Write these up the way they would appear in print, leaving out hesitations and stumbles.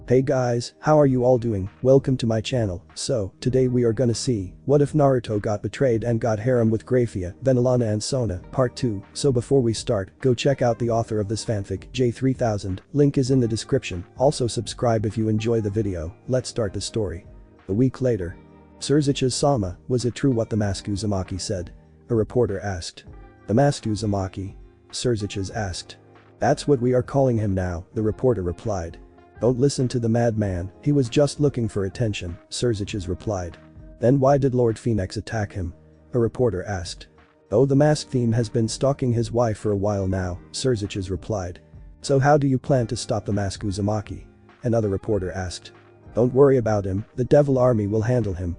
Hey guys, how are you all doing? Welcome to my channel. So, today we are gonna see, what if Naruto got betrayed and got harem with Grayfia, Venelana and Sona, part 2. So before we start, go check out the author of this fanfic, J3000, link is in the description, also subscribe if you enjoy the video, let's start the story. A week later. Sama, was it true what the masked Uzumaki said? A reporter asked. The masked Uzumaki? asked. That's what we are calling him now, the reporter replied. Don't listen to the madman, he was just looking for attention, replied. Then why did Lord Phoenix attack him? A reporter asked. Oh, the masked theme has been stalking his wife for a while now, replied. So how do you plan to stop the masked Uzumaki? Another reporter asked. Don't worry about him, the devil army will handle him,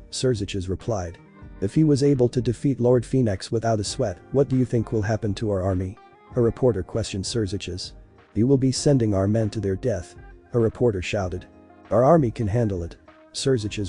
replied. If he was able to defeat Lord Phoenix without a sweat, what do you think will happen to our army? A reporter questioned You will be sending our men to their death. A reporter shouted. Our army can handle it.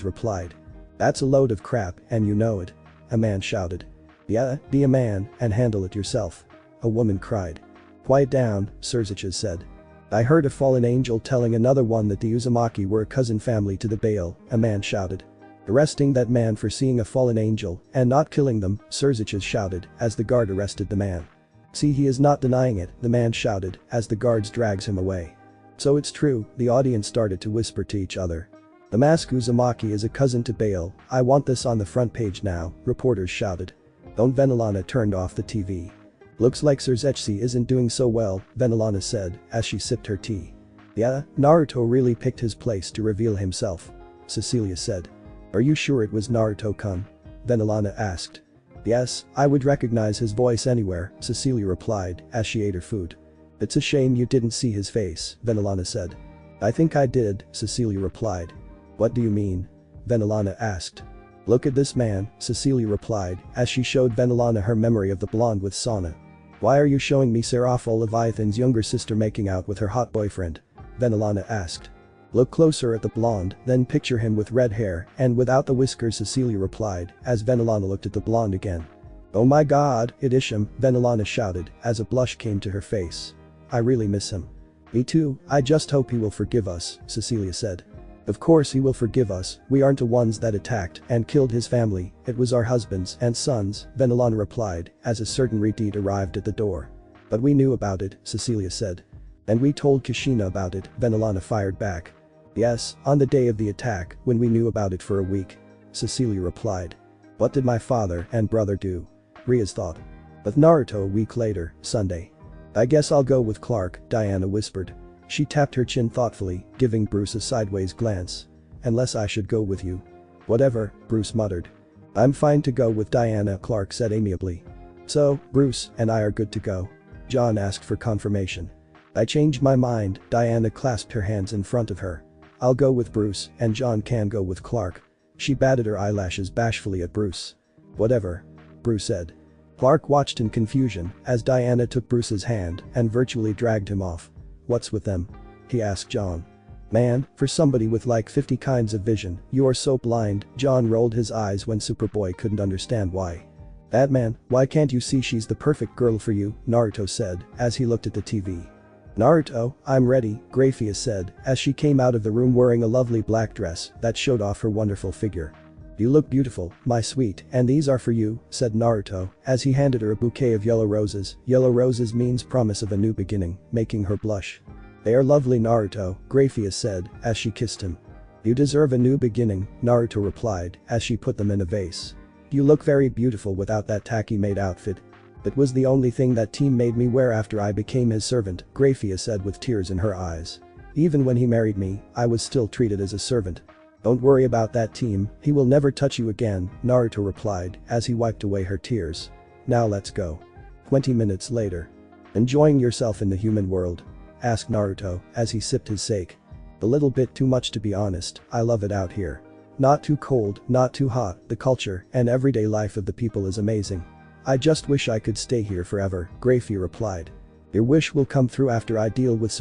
Replied. That's a load of crap, and you know it. A man shouted. Yeah, be a man, and handle it yourself. A woman cried. Quiet down, said. I heard a fallen angel telling another one that the Uzumaki were a cousin family to the Baal, a man shouted. Arresting that man for seeing a fallen angel, and not killing them, shouted, as the guard arrested the man. See, he is not denying it, the man shouted, as the guards drags him away. So it's true, the audience started to whisper to each other. The masked Uzumaki is a cousin to Baal, I want this on the front page now, reporters shouted. Don't Venelana turned off the TV. Looks like isn't doing so well, Venelana said, as she sipped her tea. Yeah, Naruto really picked his place to reveal himself. Cecilia said. Are you sure it was Naruto-kun? Venelana asked. Yes, I would recognize his voice anywhere, Cecilia replied, as she ate her food. It's a shame you didn't see his face, Venelana said. I think I did, Cecilia replied. What do you mean? Venelana asked. Look at this man, Cecilia replied, as she showed Venelana her memory of the blonde with Sona. Why are you showing me Seraph Leviathan's younger sister making out with her hot boyfriend? Venelana asked. Look closer at the blonde, then picture him with red hair and without the whiskers, Cecilia replied, as Venelana looked at the blonde again. Oh my god, it is him, Venelana shouted, as a blush came to her face. I really miss him. Me too, I just hope he will forgive us, Cecilia said. Of course he will forgive us, we aren't the ones that attacked and killed his family, it was our husbands and sons, Venelana replied, as a certain redeed arrived at the door. But we knew about it, Cecilia said. And we told Kushina about it, Venelana fired back. Yes, on the day of the attack, when we knew about it for a week. Cecilia replied. What did my father and brother do? Ria's thought. With Naruto a week later, Sunday. I guess I'll go with Clark, Diana whispered. She tapped her chin thoughtfully, giving Bruce a sideways glance. Unless I should go with you. Whatever, Bruce muttered. I'm fine to go with Diana, Clark said amiably. So, Bruce and I are good to go? John asked for confirmation. I changed my mind, Diana clasped her hands in front of her. I'll go with Bruce and John can go with Clark. She batted her eyelashes bashfully at Bruce. Whatever. Bruce said. Clark watched in confusion as Diana took Bruce's hand and virtually dragged him off. What's with them? He asked John. Man, for somebody with like 50 kinds of vision, you are so blind, John rolled his eyes when Superboy couldn't understand why. That man, why can't you see she's the perfect girl for you, Naruto said, as he looked at the TV. Naruto, I'm ready, Grayfia said, as she came out of the room wearing a lovely black dress that showed off her wonderful figure. You look beautiful, my sweet, and these are for you, said Naruto, as he handed her a bouquet of yellow roses. Yellow roses means promise of a new beginning, making her blush. They are lovely, Naruto, Grayfia said, as she kissed him. You deserve a new beginning, Naruto replied, as she put them in a vase. You look very beautiful without that tacky maid outfit. It was the only thing that team made me wear after I became his servant, Grayfia said with tears in her eyes. Even when he married me, I was still treated as a servant. Don't worry about that team, he will never touch you again, Naruto replied as he wiped away her tears. Now let's go. 20 minutes later. Enjoying yourself in the human world? Asked Naruto as he sipped his sake. A little bit too much to be honest, I love it out here. Not too cold, not too hot, the culture and everyday life of the people is amazing. I just wish I could stay here forever, Grayfia replied. Your wish will come through after I deal with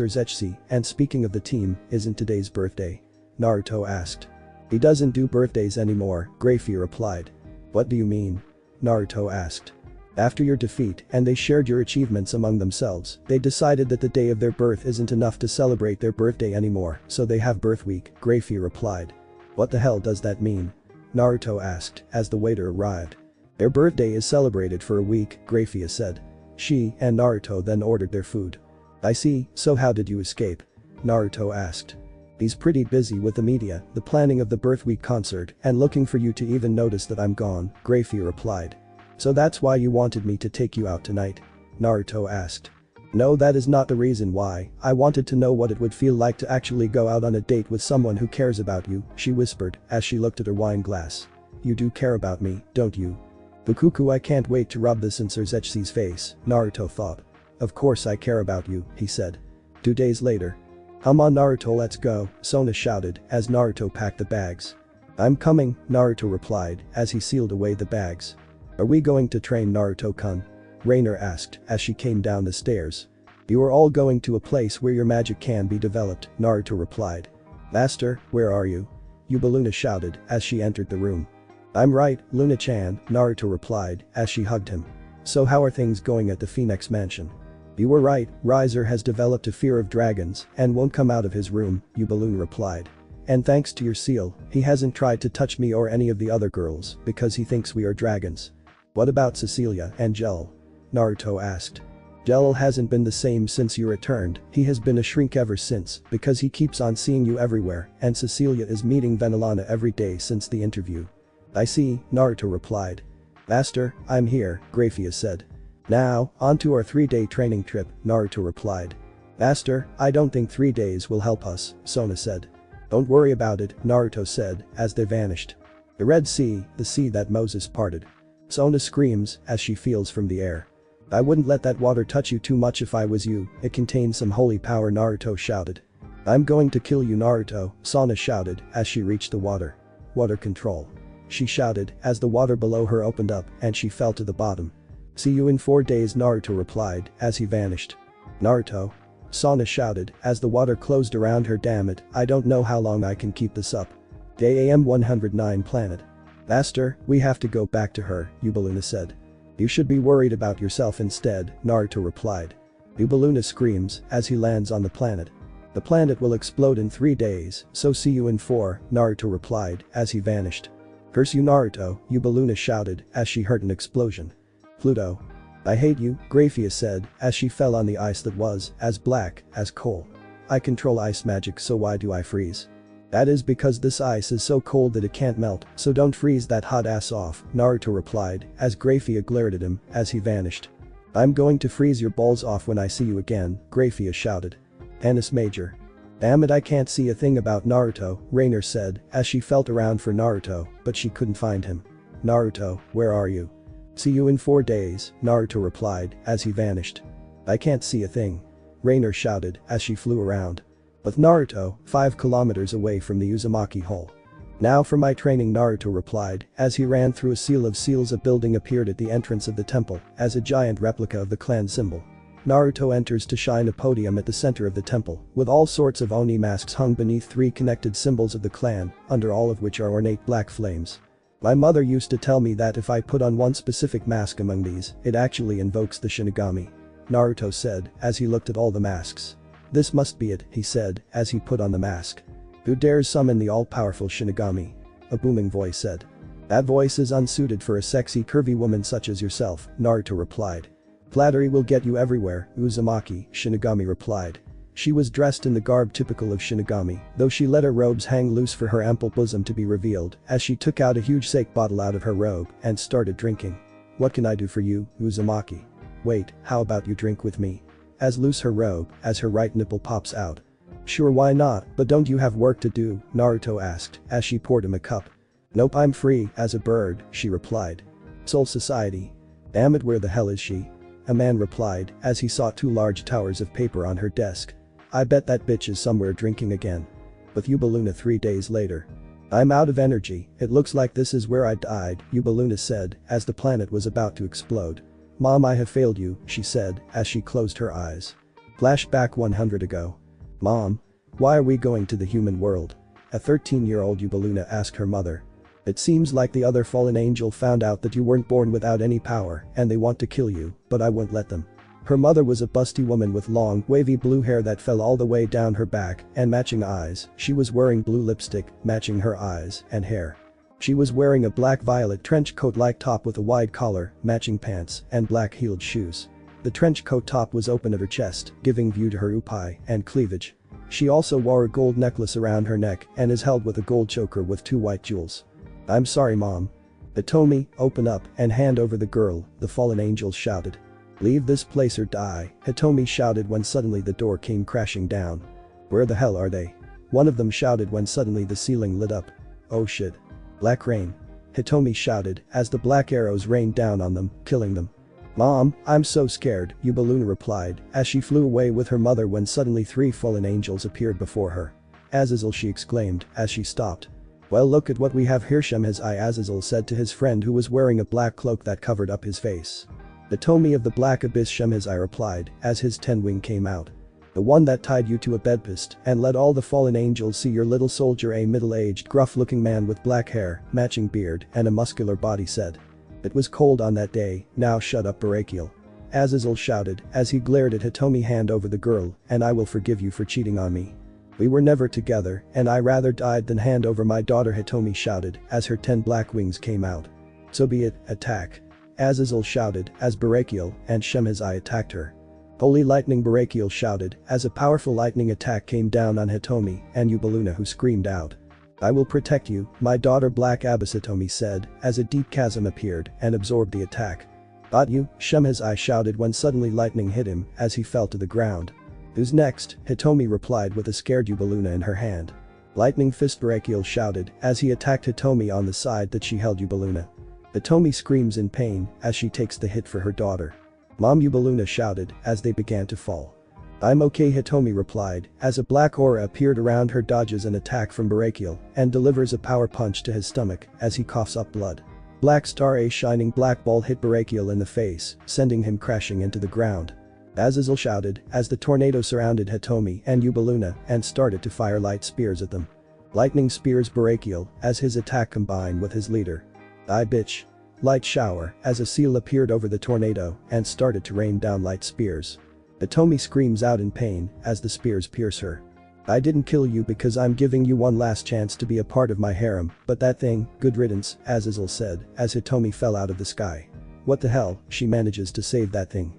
and speaking of the team, isn't today's birthday? Naruto asked. He doesn't do birthdays anymore, Grayfia replied. What do you mean? Naruto asked. After your defeat and they shared your achievements among themselves, they decided that the day of their birth isn't enough to celebrate their birthday anymore, so they have birth week, Grayfia replied. What the hell does that mean? Naruto asked as the waiter arrived. Their birthday is celebrated for a week, Grayfia said. She and Naruto then ordered their food. I see, so how did you escape? Naruto asked. He's pretty busy with the media, the planning of the birth week concert, and looking for you to even notice that I'm gone, Grayfia replied. So that's why you wanted me to take you out tonight? Naruto asked. No, that is not the reason why. I wanted to know what it would feel like to actually go out on a date with someone who cares about you, she whispered as she looked at her wine glass. You do care about me, don't you? Fukuku, I can't wait to rub this in Sir Zetsu's face, Naruto thought. Of course I care about you, he said. 2 days later. Come on Naruto, let's go, Sona shouted as Naruto packed the bags. I'm coming, Naruto replied as he sealed away the bags. Are we going to train Naruto-kun? Rainer asked as she came down the stairs. You are all going to a place where your magic can be developed, Naruto replied. Master, where are you? Yubaluna shouted as she entered the room. I'm right, Luna-chan, Naruto replied as she hugged him. So how are things going at the Phoenix Mansion? You were right, Riser has developed a fear of dragons and won't come out of his room, Yubaluna replied. And thanks to your seal, he hasn't tried to touch me or any of the other girls because he thinks we are dragons. What about Cecilia and Gel? Naruto asked. Gel hasn't been the same since you returned, he has been a shrink ever since because he keeps on seeing you everywhere and Cecilia is meeting Venelana every day since the interview. I see, Naruto replied. Master, I'm here, Grayfia said. Now, on to our 3-day training trip, Naruto replied. Master, I don't think 3 days will help us, Sona said. Don't worry about it, Naruto said as they vanished. The Red Sea, the sea that Moses parted. Sona screams as she feels from the air. I wouldn't let that water touch you too much if I was you, it contains some holy power, Naruto shouted. I'm going to kill you, Naruto, Sona shouted as she reached the water. Water control. She shouted as the water below her opened up and she fell to the bottom. See you in 4 days, Naruto replied as he vanished. Naruto. Sona shouted as the water closed around her. Damn it, I don't know how long I can keep this up. Day AM 109 planet. Master, we have to go back to her, Yubaluna said. You should be worried about yourself instead, Naruto replied. Yubaluna screams as he lands on the planet. The planet will explode in 3 days, so see you in 4, Naruto replied as he vanished. Curse you, Naruto, Yubaluna shouted as she heard an explosion. Pluto. I hate you, Grayfia said as she fell on the ice that was as black as coal. I control ice magic, so why do I freeze? That is because this ice is so cold that it can't melt, so don't freeze that hot ass off, Naruto replied as Grayfia glared at him as he vanished. I'm going to freeze your balls off when I see you again, Grayfia shouted. Anis Major. Damn it, I can't see a thing about Naruto, Rainer said as she felt around for Naruto, but she couldn't find him. Naruto, where are you? See you in 4 days, Naruto replied as he vanished. I can't see a thing. Rainer shouted as she flew around. With Naruto, 5 kilometers away from the Uzumaki Hole. Now for my training, Naruto replied as he ran through a seal of seals. A building appeared at the entrance of the temple as a giant replica of the clan symbol. Naruto enters to shine a podium at the center of the temple with all sorts of Oni masks hung beneath 3 connected symbols of the clan, under all of which are ornate black flames. My mother used to tell me that if I put on one specific mask among these, it actually invokes the Shinigami. Naruto said as he looked at all the masks. This must be it, he said as he put on the mask. Who dares summon the all-powerful Shinigami? A booming voice said. That voice is unsuited for a sexy curvy woman such as yourself, Naruto replied. Flattery will get you everywhere, Uzumaki, Shinigami replied. She was dressed in the garb typical of Shinigami, though she let her robes hang loose for her ample bosom to be revealed as she took out a huge sake bottle out of her robe and started drinking. What can I do for you, Uzumaki? Wait, how about you drink with me? As loose her robe as her right nipple pops out. Sure, why not, but don't you have work to do, Naruto asked as she poured him a cup. Nope, I'm free as a bird, she replied. Soul Society. Damn it, where the hell is she? A man replied as he saw 2 large towers of paper on her desk. I bet that bitch is somewhere drinking again. With Yubaluna 3 days later. I'm out of energy, it looks like this is where I died, Yubaluna said as the planet was about to explode. Mom, I have failed you, she said as she closed her eyes. Flashback 100 ago. Mom. Why are we going to the human world? A 13-year-old Yubaluna asked her mother. It seems like the other fallen angel found out that you weren't born without any power and they want to kill you, but I won't let them. Her mother was a busty woman with long, wavy blue hair that fell all the way down her back and matching eyes. She was wearing blue lipstick, matching her eyes and hair. She was wearing a black violet trench coat-like top with a wide collar, matching pants, and black-heeled shoes. The trench coat top was open at her chest, giving view to her upai and cleavage. She also wore a gold necklace around her neck and is held with a gold choker with 2 white jewels. "I'm sorry, Mom." "Hitomi, open up and hand over the girl," the fallen angels shouted. "Leave this place or die," Hitomi shouted when suddenly the door came crashing down. "Where the hell are they?" one of them shouted when suddenly the ceiling lit up. "Oh shit. Black rain," Hitomi shouted as the black arrows rained down on them, killing them. "Mom, I'm so scared," Yubaluna replied as she flew away with her mother when suddenly 3 fallen angels appeared before her. "Azazel," she exclaimed as she stopped. "Well, look at what we have here." Azazel said to his friend who was wearing a black cloak that covered up his face. "Hitomi of the Black Abyss," Shemhazai replied as his 10 wing came out. "The one that tied you to a bedpost and let all the fallen angels see your little soldier," a middle-aged, gruff-looking man with black hair, matching beard, and a muscular body said. "It was cold on that day, now shut up, Barakiel," Azazel shouted as he glared at Hitomi. "Hand over the girl and I will forgive you for cheating on me. We were never together and I rather died than hand over my daughter," Hitomi shouted as her 10 black wings came out. "So be it, attack," Azazel shouted as Barakiel and Shemhazai attacked her. "Holy lightning," Barakiel shouted as a powerful lightning attack came down on Hitomi and Yubaluna, who screamed out. "I will protect you, my daughter Black Abyss," Hitomi said as a deep chasm appeared and absorbed the attack. "Got you," Shemhazai shouted when suddenly lightning hit him as he fell to the ground. "Who's next?" Hitomi replied with a scared Yubaluna in her hand. "Lightning fist," Barakiel shouted as he attacked Hitomi on the side that she held Yubaluna. Hitomi screams in pain as she takes the hit for her daughter. "Mom," Yubaluna shouted as they began to fall. "I'm okay," Hitomi replied as a black aura appeared around her, dodges an attack from Barakiel and delivers a power punch to his stomach as he coughs up blood. Black star, a shining black ball hit Barakiel in the face, sending him crashing into the ground. Azazel shouted as the tornado surrounded Hitomi and Yubaluna and started to fire light spears at them. Lightning spears Barakiel as his attack combined with his leader. "Die, bitch." Light shower as a seal appeared over the tornado and started to rain down light spears. Hitomi screams out in pain as the spears pierce her. "I didn't kill you because I'm giving you one last chance to be a part of my harem, but that thing, good riddance," Azazel said as Hitomi fell out of the sky. "What the hell?" She manages to save that thing.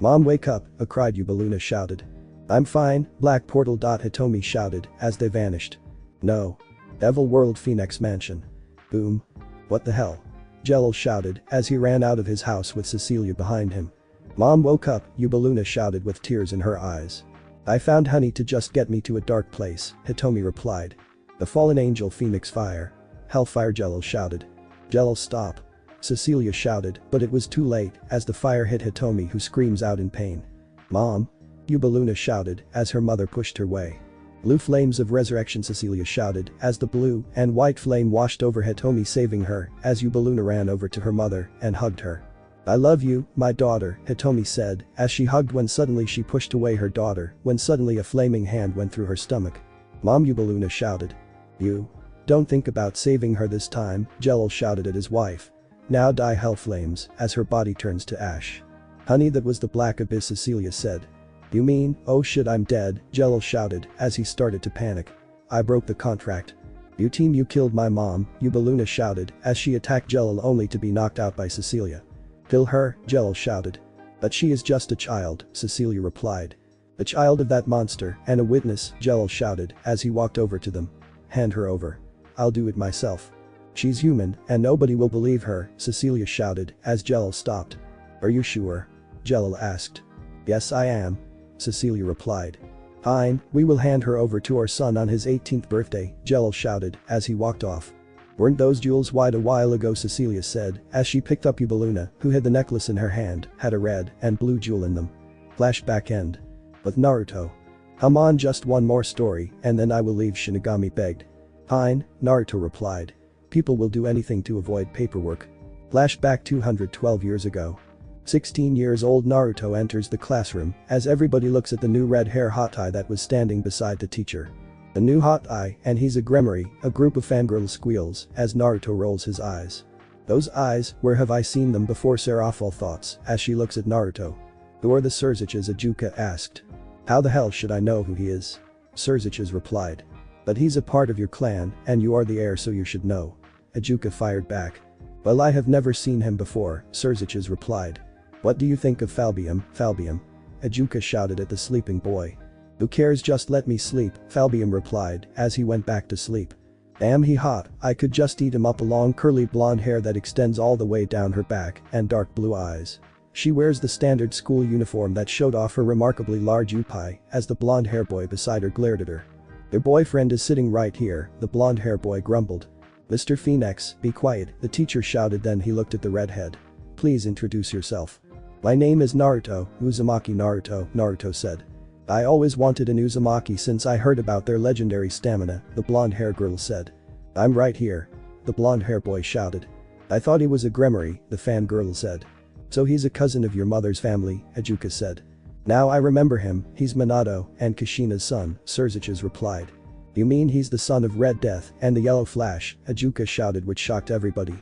"Mom, wake up," a cried Yubaluna shouted. "I'm fine." Black portal. Hitomi shouted as they vanished. "No. Devil World Phoenix Mansion." Boom. "What the hell?" Jello shouted as he ran out of his house with Cecilia behind him. "Mom, woke up," Yubaluna shouted with tears in her eyes. "I found honey to just get me to a dark place," Hitomi replied. "The fallen angel Phoenix Fire." "Hellfire," Jello shouted. "Jello, stop," Cecilia shouted, but it was too late as the fire hit Hitomi, who screams out in pain. "Mom," Yubaluna shouted as her mother pushed her way. "Blue flames of resurrection," Cecilia shouted as the blue and white flame washed over Hitomi, saving her as Yubaluna ran over to her mother and hugged her. "I love you, my daughter," Hitomi said as she hugged when suddenly she pushed away her daughter when suddenly a flaming hand went through her stomach. "Mom," Yubaluna shouted. "You don't think about saving her this time," Jello shouted at his wife. "Now die, hell flames," as her body turns to ash. "Honey, that was the Black Abyss," Cecilia said. "You mean, oh shit, I'm dead," Jello shouted as he started to panic. "I broke the contract." "You team, you killed my mom," Yubaluna shouted as she attacked Jello only to be knocked out by Cecilia. "Kill her," Jello shouted. "But she is just a child," Cecilia replied. "A child of that monster and a witness," Jello shouted as he walked over to them. "Hand her over. I'll do it myself. She's human and nobody will believe her," Cecilia shouted as Jello stopped. "Are you sure?" Jello asked. "Yes, I am," Cecilia replied. "Fine, we will hand her over to our son on his 18th birthday," Jello shouted as he walked off. "Weren't those jewels white a while ago?" Cecilia said as she picked up Yubaluna, who had the necklace in her hand, had a red and blue jewel in them. Flashback end. With Naruto. "Come on, just one more story and then I will leave," Shinigami begged. "Fine," Naruto replied. "People will do anything to avoid paperwork." Flashback 212 years ago. 16-years-old Naruto enters the classroom as everybody looks at the new red hair hottie that was standing beside the teacher. A new hot eye and he's a Gremory, a group of fangirls squeals as Naruto rolls his eyes. Those eyes, where have I seen them before? Seraphol thoughts as she looks at Naruto. Who are the Surziches? Ajuka asked. How the hell should I know who he is? Surziches replied. But he's a part of your clan and you are the heir, so you should know. Ajuka fired back. Well, I have never seen him before, Surziches replied. What do you think of Falbium, Falbium? Ajuka shouted at the sleeping boy. Who cares, just let me sleep, Falbium replied as he went back to sleep. Damn, he hot, I could just eat him up. A long curly blonde hair that extends all the way down her back and dark blue eyes. She wears the standard school uniform that showed off her remarkably large upai as the blonde hair boy beside her glared at her. Their boyfriend is sitting right here, the blonde hair boy grumbled. Mr. Phoenix, be quiet, the teacher shouted. Then he looked at the redhead. Please introduce yourself. My name is Naruto, Uzumaki Naruto, Naruto said. I always wanted an Uzumaki since I heard about their legendary stamina, the blonde hair girl said. I'm right here. The blonde hair boy shouted. I thought he was a Gremory, the fangirl said. So he's a cousin of your mother's family, Ajuka said. Now I remember him, he's Minato and Kushina's son, Surziches replied. You mean he's the son of Red Death and the Yellow Flash, Ajuka shouted, which shocked everybody.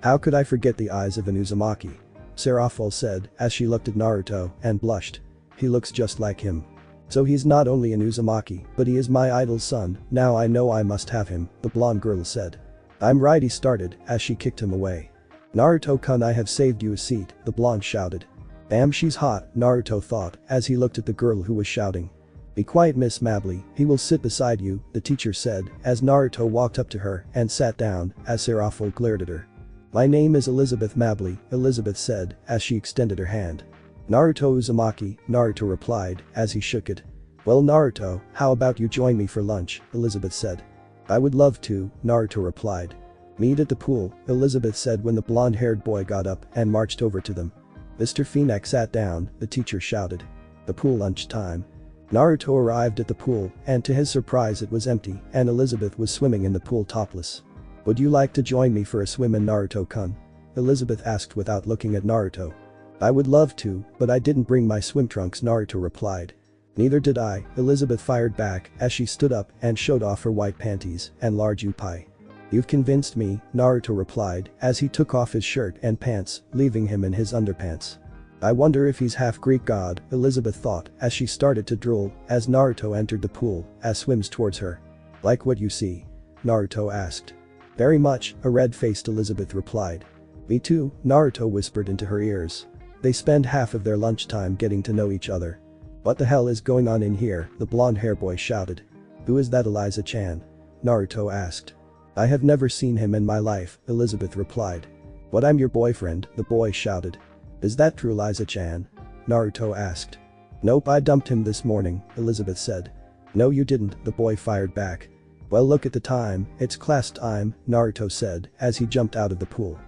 How could I forget the eyes of an Uzumaki? Seraphol said as she looked at Naruto and blushed. He looks just like him. So he's not only an Uzumaki, but he is my idol's son, now I know I must have him, the blonde girl said. I'm right, he started as she kicked him away. Naruto-kun, I have saved you a seat, the blonde shouted. Damn, she's hot, Naruto thought as he looked at the girl who was shouting. Be quiet, Miss Mably, he will sit beside you, the teacher said as Naruto walked up to her and sat down as Seraphol glared at her. My name is Elizabeth Mably, Elizabeth said as she extended her hand. Naruto Uzumaki, Naruto replied as he shook it. Well, Naruto, how about you join me for lunch, Elizabeth said. I would love to, Naruto replied. Meet at the pool, Elizabeth said when the blonde-haired boy got up and marched over to them. Mr. Phoenix sat down, the teacher shouted. The pool lunch time. Naruto arrived at the pool and to his surprise it was empty and Elizabeth was swimming in the pool topless. Would you like to join me for a swim in Naruto-kun? Elizabeth asked without looking at Naruto. I would love to, but I didn't bring my swim trunks, Naruto replied. Neither did I, Elizabeth fired back as she stood up and showed off her white panties and large upai. You've convinced me, Naruto replied as he took off his shirt and pants, leaving him in his underpants. I wonder if he's half Greek god, Elizabeth thought as she started to drool as Naruto entered the pool as swims towards her. Like what you see? Naruto asked. Very much, a red-faced Elizabeth replied. Me too, Naruto whispered into her ears. They spend half of their lunchtime getting to know each other. What the hell is going on in here? The blonde hair boy shouted. Who is that, Eliza-chan? Naruto asked. I have never seen him in my life, Elizabeth replied. But I'm your boyfriend, the boy shouted. Is that true, Eliza-chan? Naruto asked. Nope, I dumped him this morning, Elizabeth said. No you didn't, the boy fired back. Well, look at the time, it's class time, Naruto said as he jumped out of the pool.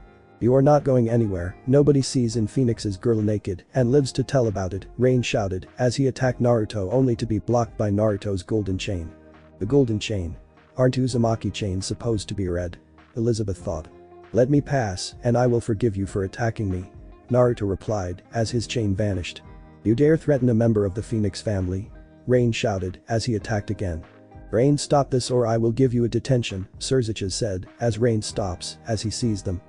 You are not going anywhere, nobody sees in Phoenix's girl naked and lives to tell about it, Rain shouted as he attacked Naruto only to be blocked by Naruto's golden chain. The golden chain. Aren't Uzumaki chains supposed to be red? Elizabeth thought. Let me pass and I will forgive you for attacking me. Naruto replied as his chain vanished. You dare threaten a member of the Phoenix family? Rain shouted as he attacked again. Rain, stop this or I will give you a detention, Surziches said as Rain stops as he sees them.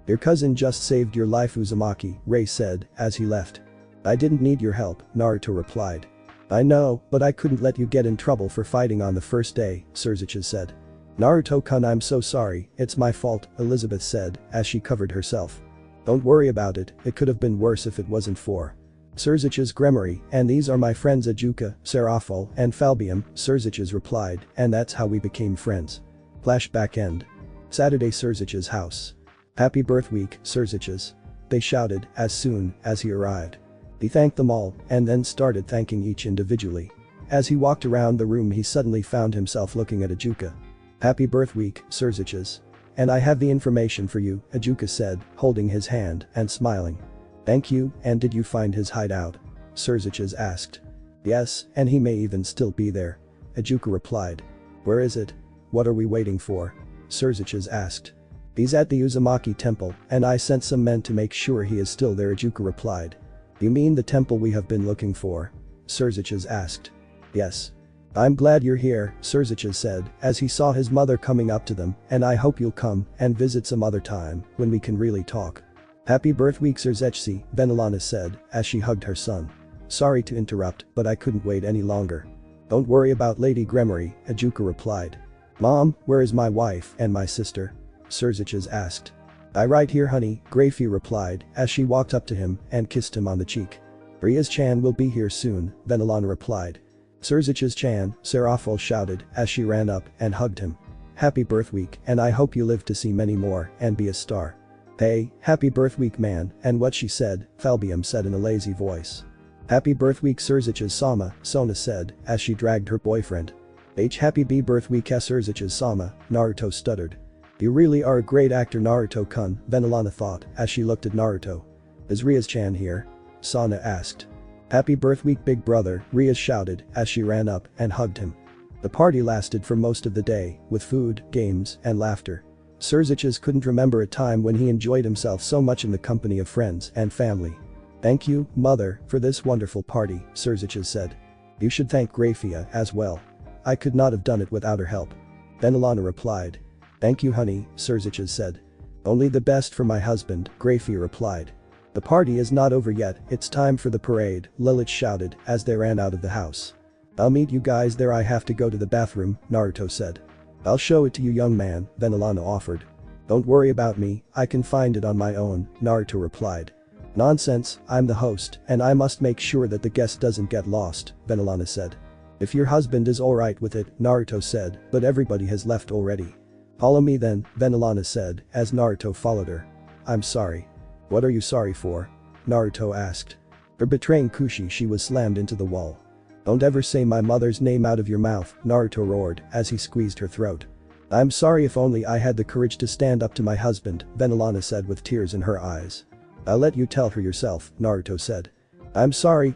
Your cousin just saved your life, Uzumaki, Ray said as he left. I didn't need your help, Naruto replied. I know, but I couldn't let you get in trouble for fighting on the first day, Surziches said. Naruto-kun, I'm so sorry, it's my fault, Elizabeth said as she covered herself. Don't worry about it, it could have been worse if it wasn't for Surziches Gremory, and these are my friends Ajuka, Seraphol, and Falbium, Surziches replied, and that's how we became friends. Flashback end. Saturday, Surziches' house. Happy birth week, Surziches. They shouted as soon as he arrived. He thanked them all and then started thanking each individually. As he walked around the room he suddenly found himself looking at Ajuka. Happy birth week, Surziches. And I have the information for you, Ajuka said, holding his hand and smiling. Thank you, and did you find his hideout? Surziches asked. Yes, and he may even still be there. Ajuka replied. Where is it? What are we waiting for? Surziches asked. He's at the Uzumaki temple, and I sent some men to make sure he is still there, Ajuka replied. You mean the temple we have been looking for? Surziches asked. Yes. I'm glad you're here, Surziches said, as he saw his mother coming up to them, and I hope you'll come and visit some other time when we can really talk. Happy birthweek Surzechsi, Venelana said, as she hugged her son. Sorry to interrupt, but I couldn't wait any longer. Don't worry about Lady Gremory, Ajuka replied. Mom, where is my wife and my sister? Surziches asked. I right here honey, Grayfia replied as she walked up to him and kissed him on the cheek. Riaz-chan will be here soon, Venelana replied. Surziches-chan, Serafol shouted as she ran up and hugged him. Happy birthweek and I hope you live to see many more and be a star. Hey, happy birthweek man, and what she said, Falbium said in a lazy voice. Happy birthweek Surziches Sama, Sona said as she dragged her boyfriend. Happy birthweek Surziches Sama, Naruto stuttered. You really are a great actor Naruto-kun, Venelana thought as she looked at Naruto. Is Riaz-chan here? Sona asked. Happy birthweek big brother, Riaz shouted as she ran up and hugged him. The party lasted for most of the day, with food, games, and laughter. Surziches couldn't remember a time when he enjoyed himself so much in the company of friends and family. Thank you, mother, for this wonderful party, Surziches said. You should thank Grayfia as well. I could not have done it without her help. Venelana replied. Thank you honey, Surziches said. Only the best for my husband, Grayfia replied. The party is not over yet, it's time for the parade, Lilith shouted as they ran out of the house. I'll meet you guys there I have to go to the bathroom, Naruto said. I'll show it to you young man, Venelana offered. Don't worry about me, I can find it on my own, Naruto replied. Nonsense, I'm the host and I must make sure that the guest doesn't get lost, Venelana said. If your husband is alright with it, Naruto said, but everybody has left already. Follow me then, Venelana said as Naruto followed her. I'm sorry. What are you sorry for? Naruto asked. For betraying Kushi she was slammed into the wall. Don't ever say my mother's name out of your mouth, Naruto roared as he squeezed her throat. I'm sorry if only I had the courage to stand up to my husband, Venelana said with tears in her eyes. I'll let you tell her yourself, Naruto said. I'm sorry,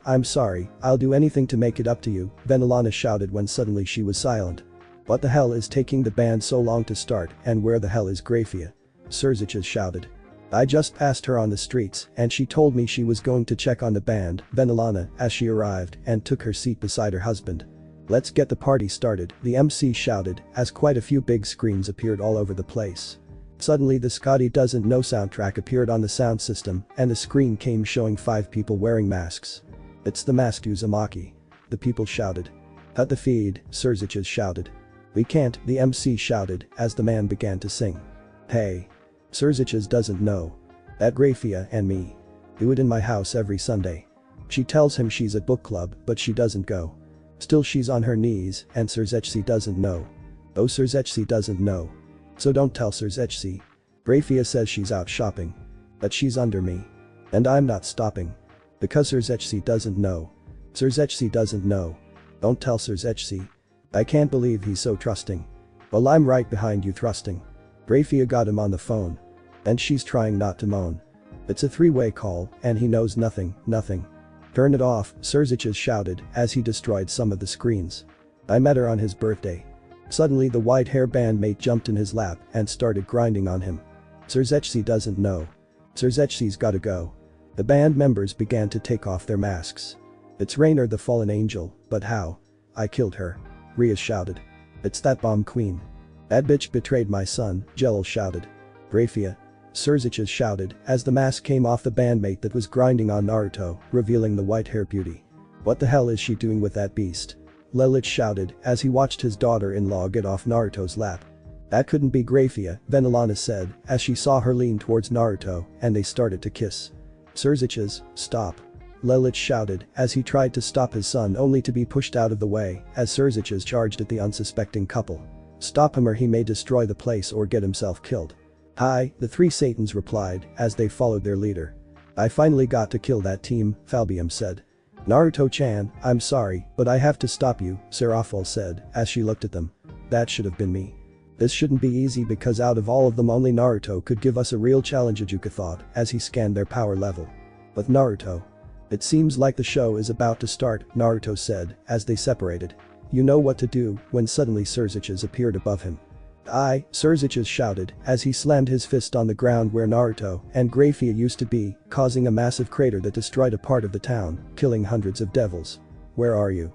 I'll do anything to make it up to you, Venelana shouted when suddenly she was silent. What the hell is taking the band so long to start and where the hell is Grayfia? Surziches shouted. I just passed her on the streets and she told me she was going to check on the band, Venelana, as she arrived and took her seat beside her husband. Let's get the party started, the MC shouted as quite a few big screens appeared all over the place. Suddenly the Scotty Doesn't Know soundtrack appeared on the sound system and the screen came showing 5 people wearing masks. It's the masked Uzumaki. The people shouted. Cut the feed, Surziches shouted. We can't, the MC shouted as the man began to sing. Hey. Surziches doesn't know. That Grayfia and me. Do it in my house every Sunday. She tells him she's at book club but she doesn't go. Still she's on her knees and Surzechsi doesn't know. Oh Surzechsi doesn't know. So don't tell Surzechsi. Grayfia says she's out shopping. But she's under me. And I'm not stopping. Because Surzechsi doesn't know. Surzechsi doesn't know. Don't tell Surzechsi. I can't believe he's so trusting. Well I'm right behind you thrusting. Grayfia got him on the phone. And she's trying not to moan. It's a 3-way call and he knows nothing. Turn it off, Surziches shouted as he destroyed some of the screens. I met her on his birthday. Suddenly the white hair bandmate jumped in his lap and started grinding on him. Surzechsi doesn't know. Surzechsi's gotta go. The band members began to take off their masks. It's Rainer the fallen angel, but how? I killed her. Riaz shouted. It's that bomb queen. That bitch betrayed my son, Jelil shouted. Grayfia. Surziches shouted as the mask came off the bandmate that was grinding on Naruto, revealing the white hair beauty. What the hell is she doing with that beast? Lilith shouted as he watched his daughter-in-law get off Naruto's lap. That couldn't be Grayfia, Venelana said as she saw her lean towards Naruto and they started to kiss. Surziches, stop. Lilith shouted as he tried to stop his son only to be pushed out of the way as Surziches charged at the unsuspecting couple. Stop him or he may destroy the place or get himself killed. Hi, the 3 Satans replied as they followed their leader. I finally got to kill that team, Falbium said. Naruto-chan, I'm sorry, but I have to stop you, Serafol said as she looked at them. That should have been me. This shouldn't be easy because out of all of them only Naruto could give us a real challenge, Ajuka thought as he scanned their power level. But Naruto. It seems like the show is about to start, Naruto said as they separated. You know what to do when suddenly Surziches appeared above him. Surziches shouted as he slammed his fist on the ground where Naruto and Grayfia used to be, causing a massive crater that destroyed a part of the town, killing hundreds of devils. Where are you?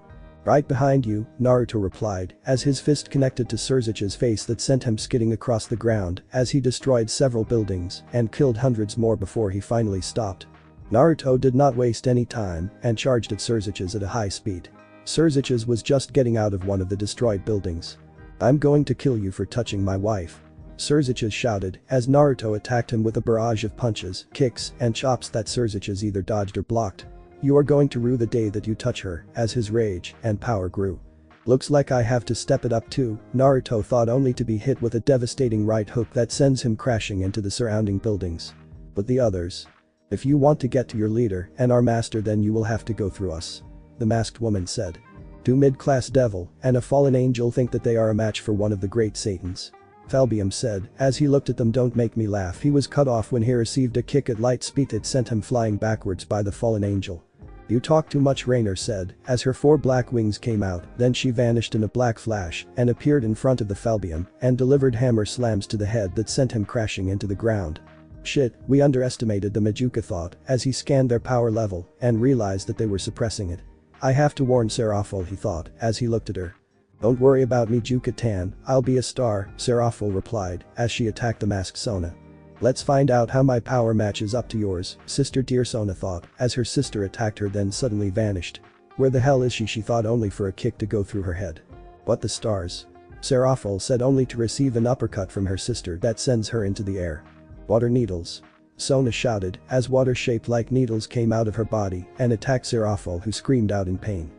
Right behind you, Naruto replied, as his fist connected to Surzich's face that sent him skidding across the ground as he destroyed several buildings and killed hundreds more before he finally stopped. Naruto did not waste any time and charged at Surzich's at a high speed. Surzich's was just getting out of one of the destroyed buildings. "I'm going to kill you for touching my wife," Surzich's shouted as Naruto attacked him with a barrage of punches, kicks, and chops that Surzich's either dodged or blocked. "You are going to rue the day that you touch her," as his rage and power grew. "Looks like I have to step it up too," Naruto thought, only to be hit with a devastating right hook that sends him crashing into the surrounding buildings. But the others? "If you want to get to your leader and our master, then you will have to go through us," the masked woman said. "Two mid-class devil and a fallen angel think that they are a match for one of the great satans," Falbium said as he looked at them. "Don't make me laugh." He was cut off when he received a kick at light speed that sent him flying backwards by the fallen angel. "You talk too much," Rainer said as her 4 black wings came out. Then she vanished in a black flash and appeared in front of the Falbium and delivered hammer slams to the head that sent him crashing into the ground. "Shit, we underestimated them," Ijuka thought as he scanned their power level and realized that they were suppressing it. "I have to warn Seraphil," he thought as he looked at her. "Don't worry about me, Juka-tan, I'll be a star," Seraphil replied as she attacked the masked Sona. "Let's find out how my power matches up to yours, sister dear," Sona thought as her sister attacked her, then suddenly vanished. "Where the hell is she?" she thought, only for a kick to go through her head. "What the stars?" Seraphil said, only to receive an uppercut from her sister that sends her into the air. "Water needles," Sona shouted as water shaped like needles came out of her body and attacked Seraphil, who screamed out in pain.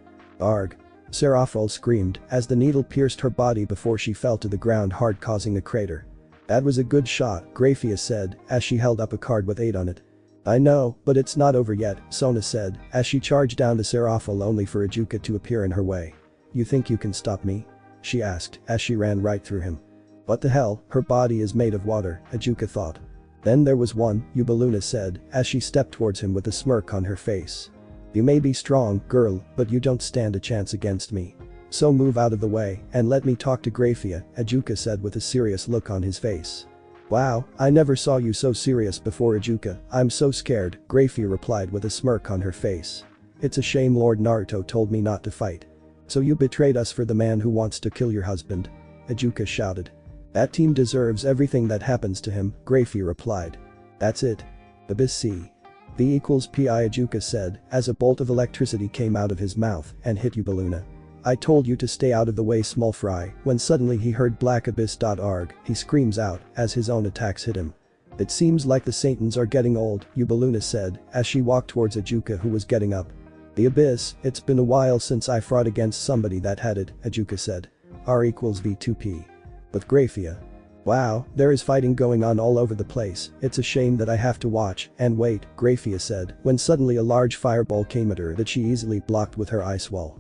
"Arg!" Seraphil screamed as the needle pierced her body before she fell to the ground hard, causing a crater. "That was a good shot," Grayfia said as she held up a card with 8 on it. "I know, but it's not over yet," Sona said as she charged down to Seraphil, only for Ijuka to appear in her way. "You think you can stop me?" she asked as she ran right through him. "What the hell, her body is made of water," Ijuka thought. "Then there was one," Yubaluna said as she stepped towards him with a smirk on her face. "You may be strong, girl, but you don't stand a chance against me. So move out of the way and let me talk to Grayfia," Ijuka said with a serious look on his face. "Wow, I never saw you so serious before, Ijuka, I'm so scared," Grayfia replied with a smirk on her face. "It's a shame Lord Naruto told me not to fight." "So you betrayed us for the man who wants to kill your husband?" Ijuka shouted. "That team deserves everything that happens to him," Grayfia replied. "That's it. Abyss C. V equals Pi," Ijuka said as a bolt of electricity came out of his mouth and hit Yubaluna. "I told you to stay out of the way, small fry," when suddenly he heard Black Abyss. Arg, he screams out as his own attacks hit him. "It seems like the Satans are getting old," Yubaluna said as she walked towards Ijuka, who was getting up. "The Abyss, it's been a while since I fought against somebody that had it," Ijuka said. "R equals V2P. With Grayfia. Wow, there is fighting going on all over the place, it's a shame that I have to watch and wait," Grayfia said when suddenly a large fireball came at her that she easily blocked with her ice wall.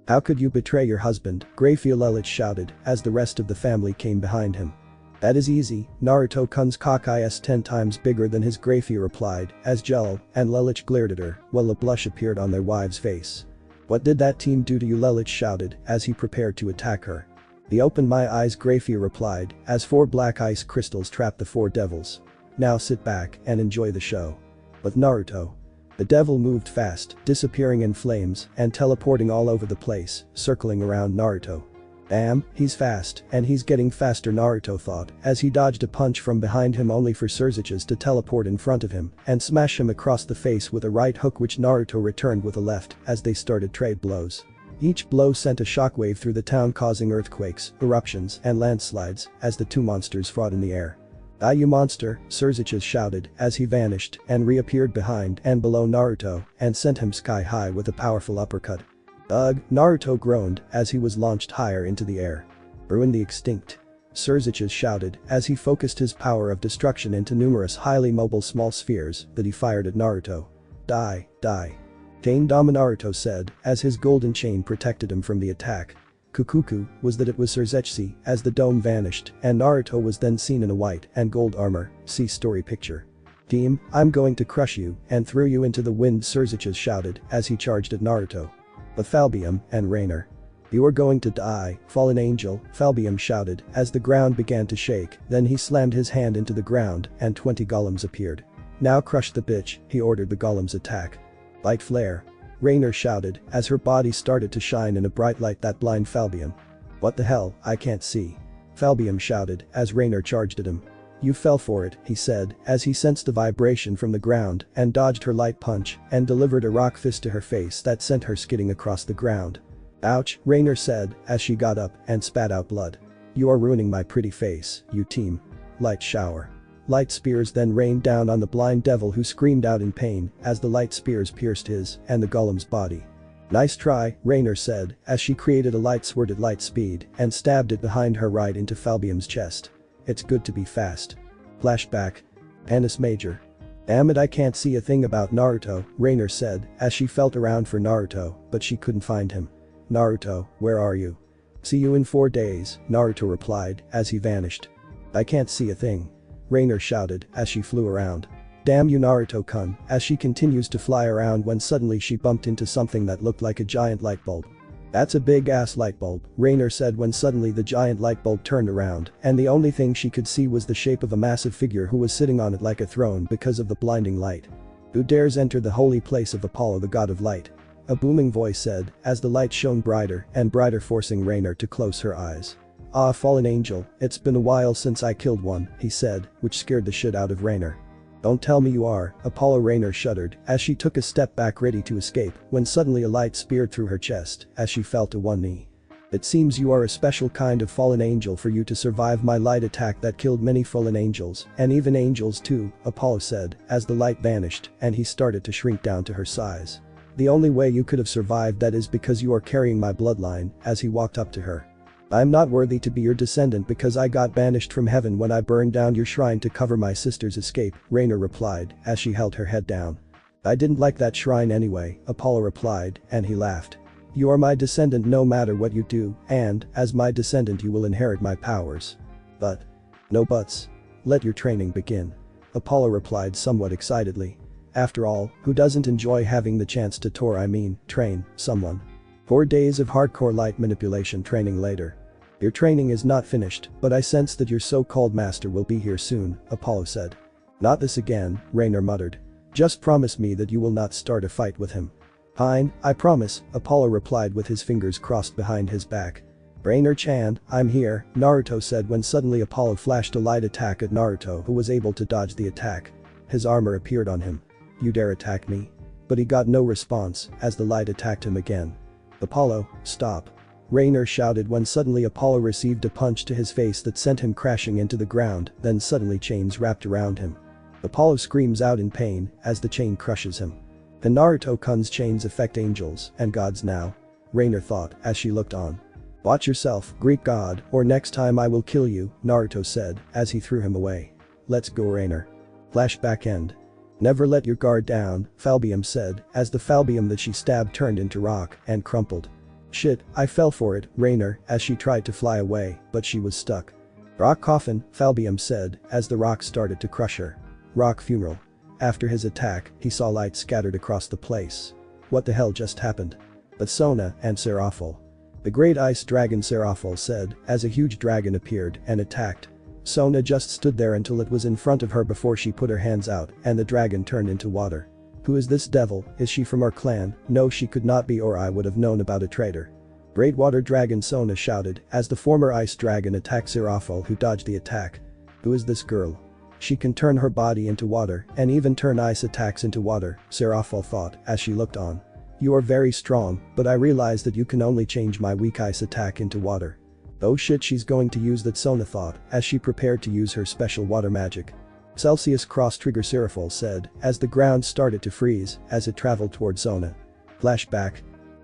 "How could you betray your husband?" Grayfia Lelich shouted as the rest of the family came behind him. "That is easy, Naruto-kun's cock is 10 times bigger than his," Grayfia replied as Jello and Lelich glared at her while a blush appeared on their wives' face. "What did that team do to you?" Lelich shouted as he prepared to attack her. "They opened my eyes," Grayfia replied as 4 black ice crystals trapped the 4 devils. "Now sit back and enjoy the show." But Naruto. The devil moved fast, disappearing in flames and teleporting all over the place, circling around Naruto. "Damn, he's fast, and he's getting faster," Naruto thought as he dodged a punch from behind him, only for Surzich's to teleport in front of him and smash him across the face with a right hook, which Naruto returned with a left as they started trade blows. Each blow sent a shockwave through the town, causing earthquakes, eruptions, and landslides as the 2 monsters fought in the air. "Ah, you monster," Surzich's shouted as he vanished and reappeared behind and below Naruto and sent him sky high with a powerful uppercut. "Ugh," Naruto groaned as he was launched higher into the air. "Ruin the extinct," Surzich's shouted as he focused his power of destruction into numerous highly mobile small spheres that he fired at Naruto. "Die, die." Chain Dama, Naruto said as his golden chain protected him from the attack. Kukuku was that it was Surzichi as the dome vanished and Naruto was then seen in a white and gold armor, see story picture. "Team, I'm going to crush you and throw you into the wind," Surzich's shouted as he charged at Naruto. But Falbium and Rainer. "You are going to die, fallen angel," Falbium shouted as the ground began to shake, then he slammed his hand into the ground and 20 golems appeared. "Now crush the bitch," he ordered the golems attack. Light flare. Rainer shouted as her body started to shine in a bright light that blind Falbium. What the hell, I can't see. Falbium shouted as Rainer charged at him. You fell for it, he said as he sensed the vibration from the ground and dodged her light punch and delivered a rock fist to her face that sent her skidding across the ground. Ouch, Rainer said as she got up and spat out blood. You are ruining my pretty face, you team. Light shower. Light spears then rained down on the blind devil who screamed out in pain as the light spears pierced his and the golem's body. Nice try, Rainer said as she created a light sword at light speed and stabbed it behind her right into Falbium's chest. It's good to be fast. Flashback. Panis Major. Damn it, I can't see a thing about Naruto, Rainer said as she felt around for Naruto but she couldn't find him. Naruto, where are you? See you in 4 days, Naruto replied as he vanished. I can't see a thing. Rainer shouted as she flew around. Damn you Naruto-kun, as she continues to fly around when suddenly she bumped into something that looked like a giant light bulb. That's a big ass light bulb, Rainer said when suddenly the giant light bulb turned around and the only thing she could see was the shape of a massive figure who was sitting on it like a throne because of the blinding light. Who dares enter the holy place of Apollo, the god of light? A booming voice said as the light shone brighter and brighter, forcing Rainer to close her eyes. Ah, fallen angel, it's been a while since I killed one, he said, which scared the shit out of Rainer. Don't tell me you are, Apollo. Rainer shuddered as she took a step back ready to escape when suddenly a light speared through her chest as she fell to one knee. It seems you are a special kind of fallen angel for you to survive my light attack that killed many fallen angels and even angels too, Apollo said as the light vanished and he started to shrink down to her size. The only way you could have survived that is because you are carrying my bloodline, as he walked up to her. I'm not worthy to be your descendant because I got banished from heaven when I burned down your shrine to cover my sister's escape, Rainer replied as she held her head down. I didn't like that shrine anyway, Apollo replied and he laughed. You are my descendant no matter what you do and, as my descendant you will inherit my powers. But. No buts. Let your training begin. Apollo replied somewhat excitedly. After all, who doesn't enjoy having the chance to train someone? 4 days of hardcore light manipulation training later. Your training is not finished, but I sense that your so-called master will be here soon, Apollo said. Not this again, Rainer muttered. Just promise me that you will not start a fight with him. Fine, I promise, Apollo replied with his fingers crossed behind his back. Rainer-chan, I'm here, Naruto said when suddenly Apollo flashed a light attack at Naruto who was able to dodge the attack. His armor appeared on him. You dare attack me? But he got no response as the light attacked him again. Apollo, stop. Rainer shouted when suddenly Apollo received a punch to his face that sent him crashing into the ground, then suddenly chains wrapped around him. Apollo screams out in pain as the chain crushes him. The Naruto-kun's chains affect angels and gods now, Rainer thought as she looked on. Watch yourself, Greek god, or next time I will kill you, Naruto said as he threw him away. Let's go, Rainer. Flashback end. Never let your guard down, Falbium said as the Falbium that she stabbed turned into rock and crumpled. Shit, I fell for it, Rainer, as she tried to fly away, but she was stuck. Rock coffin, Falbium said as the rock started to crush her. Rock funeral. After his attack, he saw light scattered across the place. What the hell just happened? But Sona and Seraphol. The great ice dragon, Seraphol said as a huge dragon appeared and attacked. Sona just stood there until it was in front of her before she put her hands out and the dragon turned into water. Who is this devil? Is she from our clan? No, she could not be, or I would have known about a traitor. Great water dragon, Sona shouted as the former ice dragon attacked Seraphol, who dodged the attack. Who is this girl? She can turn her body into water and even turn ice attacks into water, Seraphol thought as she looked on. You are very strong, but I realize that you can only change my weak ice attack into water. Oh shit, she's going to use that, Sona thought as she prepared to use her special water magic. Celsius cross-trigger, Seraphol said as the ground started to freeze as it traveled toward Sona. Flashback.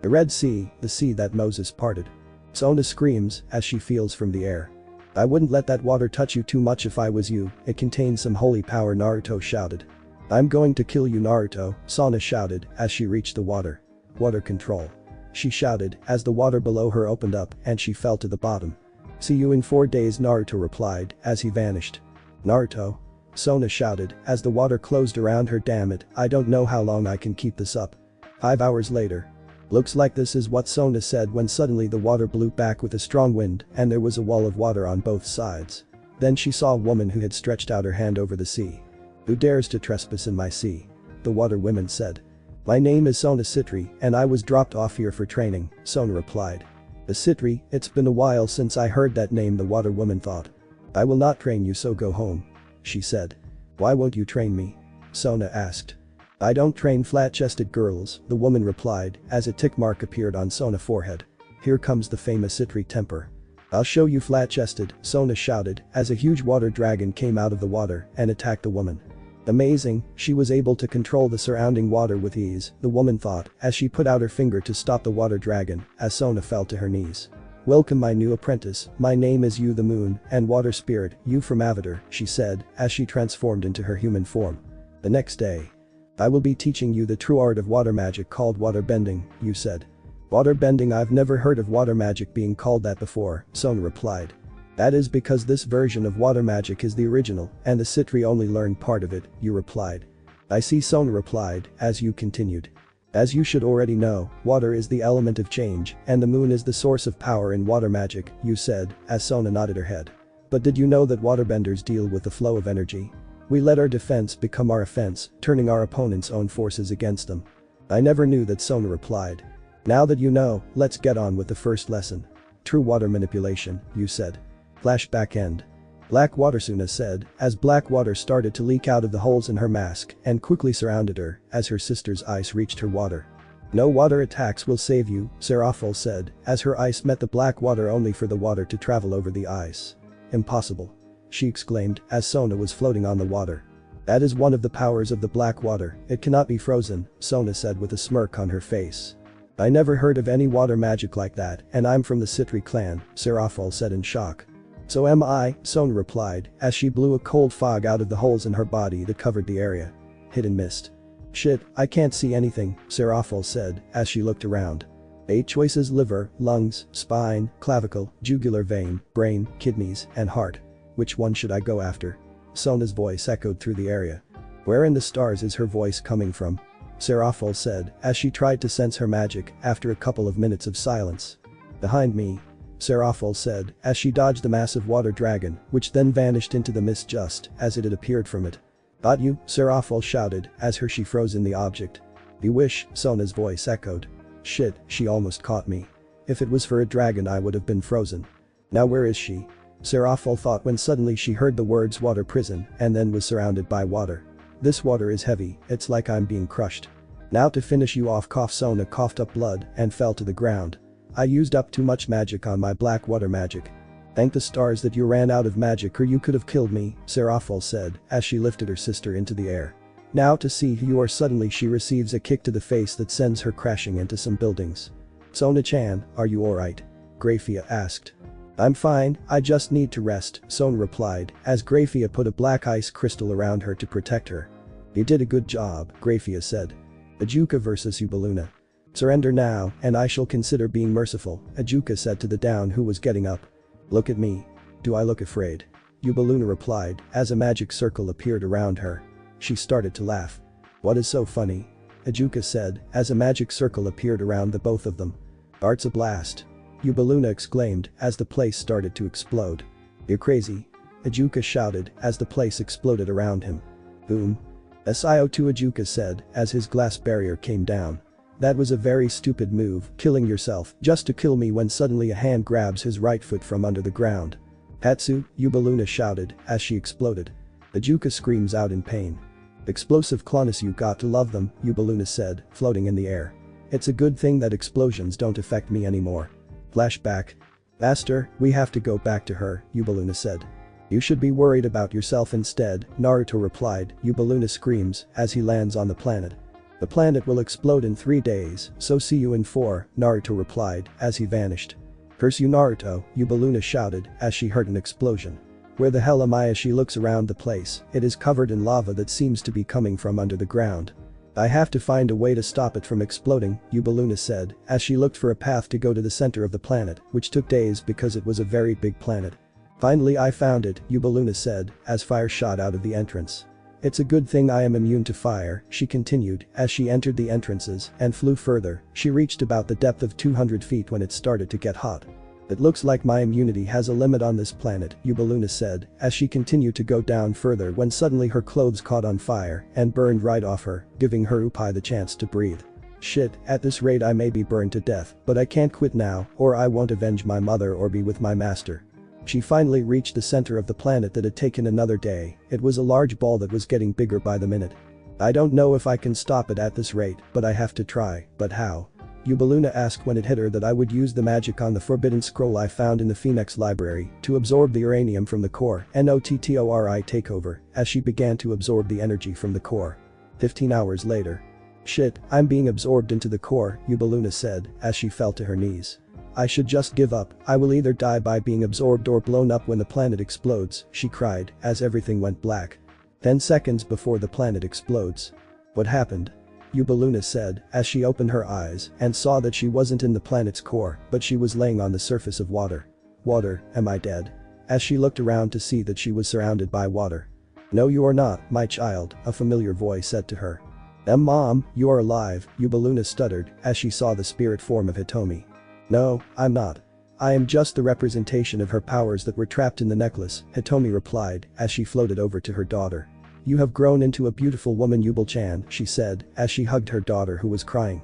The Red Sea, the sea that Moses parted. Sona screams as she feels from the air. I wouldn't let that water touch you too much if I was you, it contains some holy power, Naruto shouted. I'm going to kill you, Naruto, Sona shouted as she reached the water. Water control. She shouted as the water below her opened up and she fell to the bottom. See you in 4 days, Naruto replied as he vanished. Naruto? Sona shouted as the water closed around her. Damn it, I don't know how long I can keep this up. 5 hours later. Looks like this is what Sona said when suddenly the water blew back with a strong wind and there was a wall of water on both sides. Then she saw a woman who had stretched out her hand over the sea. Who dares to trespass in my sea? The water women said. My name is Sona Citri and I was dropped off here for training, Sona replied. The Citri, it's been a while since I heard that name, the water woman thought. I will not train you, so go home, she said. Why won't you train me? Sona asked. I don't train flat-chested girls, the woman replied as a tick mark appeared on Sona's forehead. Here comes the famous Citri temper. I'll show you flat-chested, Sona shouted as a huge water dragon came out of the water and attacked the woman. Amazing, she was able to control the surrounding water with ease, the woman thought as she put out her finger to stop the water dragon as Sona fell to her knees. Welcome my new apprentice, my name is You the Moon and Water Spirit, You from Avatar, she said as she transformed into her human form. The next day. I will be teaching you the true art of water magic called water bending, You said. Water bending? I've never heard of water magic being called that before, Sona replied. That is because this version of water magic is the original and the Citri only learned part of it, You replied. I see, Sona replied as You continued. As you should already know, water is the element of change and the moon is the source of power in water magic, You said as Sona nodded her head. But did you know that waterbenders deal with the flow of energy? We let our defense become our offense, turning our opponent's own forces against them. I never knew that, Sona replied. Now that you know, let's get on with the first lesson. True water manipulation, You said. Flashback end. Black water, Sona said as black water started to leak out of the holes in her mask and quickly surrounded her as her sister's ice reached her water. No water attacks will save you, Seraphil said as her ice met the black water only for the water to travel over the ice. Impossible, she exclaimed as Sona was floating on the water. That is one of the powers of the black water, it cannot be frozen, Sona said with a smirk on her face. I never heard of any water magic like that and I'm from the Citri clan, Seraphil said in shock. So am I, Sona replied as she blew a cold fog out of the holes in her body that covered the area. Hidden mist. Shit, I can't see anything, Seraphil said as she looked around. 8 choices: liver, lungs, spine, clavicle, jugular vein, brain, kidneys, and heart. Which one should I go after? Sona's voice echoed through the area. Where in the stars is her voice coming from? Seraphil said as she tried to sense her magic after a couple of minutes of silence. Behind me, Seraphil said as she dodged the massive water dragon, which then vanished into the mist just as it had appeared from it. Got you, Seraphil shouted as she froze in the object. You wish, Sona's voice echoed. Shit, she almost caught me. If it was for a dragon I would have been frozen. Now where is she? Seraphil thought when suddenly she heard the words water prison and then was surrounded by water. This water is heavy, it's like I'm being crushed. Now to finish you off, Sona coughed up blood and fell to the ground. I used up too much magic on my black water magic. Thank the stars that you ran out of magic or you could have killed me, Seraphil said as she lifted her sister into the air. Now to see who you are. Suddenly she receives a kick to the face that sends her crashing into some buildings. Sona-chan, are you alright? Grayfia asked. I'm fine, I just need to rest, Sona replied as Grayfia put a black ice crystal around her to protect her. You did a good job, Grayfia said. Ajuka versus Ubaluna. Surrender now and I shall consider being merciful, Ajuka said to the down who was getting up. Look at me. Do I look afraid? Ubaluna replied as a magic circle appeared around her. She started to laugh. What is so funny? Ajuka said as a magic circle appeared around the both of them. Art's a blast. Ubaluna exclaimed as the place started to explode. You're crazy. Ajuka shouted as the place exploded around him. Boom. SIO2, Ajuka said as his glass barrier came down. That was a very stupid move, killing yourself just to kill me when suddenly a hand grabs his right foot from under the ground. Hatsu, Ubaluna shouted as she exploded. Ajuka screams out in pain. Explosive clonus, you got to love them, Ubaluna said, floating in the air. It's a good thing that explosions don't affect me anymore. Flashback. Master, we have to go back to her, Ubaluna said. You should be worried about yourself instead, Naruto replied, Ubaluna screams as he lands on the planet. The planet will explode in 3 days, so see you in 4, Naruto replied as he vanished. Curse you, Naruto, Ubaluna shouted as she heard an explosion. Where the hell am I? As she looks around the place, it is covered in lava that seems to be coming from under the ground. I have to find a way to stop it from exploding, Ubaluna said as she looked for a path to go to the center of the planet, which took days because it was a very big planet. Finally I found it, Ubaluna said as fire shot out of the entrance. It's a good thing I am immune to fire, she continued as she entered the entrances and flew further. She reached about the depth of 200 feet when it started to get hot. It looks like my immunity has a limit on this planet, Ubaluna said, as she continued to go down further when suddenly her clothes caught on fire and burned right off her, giving her Upai the chance to breathe. Shit, at this rate I may be burned to death, but I can't quit now, or I won't avenge my mother or be with my master. She finally reached the center of the planet that had taken another day. It was a large ball that was getting bigger by the minute. I don't know if I can stop it at this rate, but I have to try, but how? Ubaluna asked when it hit her that I would use the magic on the forbidden scroll I found in the Phoenix library to absorb the uranium from the core, NOTTORI takeover, as she began to absorb the energy from the core. 15 hours later. Shit, I'm being absorbed into the core, Ubaluna said, as she fell to her knees. I should just give up, I will either die by being absorbed or blown up when the planet explodes, she cried, as everything went black. 10 seconds before the planet explodes. What happened? Ubaluna said, as she opened her eyes and saw that she wasn't in the planet's core, but she was laying on the surface of water. Water, am I dead? As she looked around to see that she was surrounded by water. No, you are not, my child, a familiar voice said to her. Mom, you are alive, Ubaluna stuttered as she saw the spirit form of Hitomi. No, I'm not. I am just the representation of her powers that were trapped in the necklace, Hitomi replied as she floated over to her daughter. You have grown into a beautiful woman, Ubal-chan, she said as she hugged her daughter who was crying.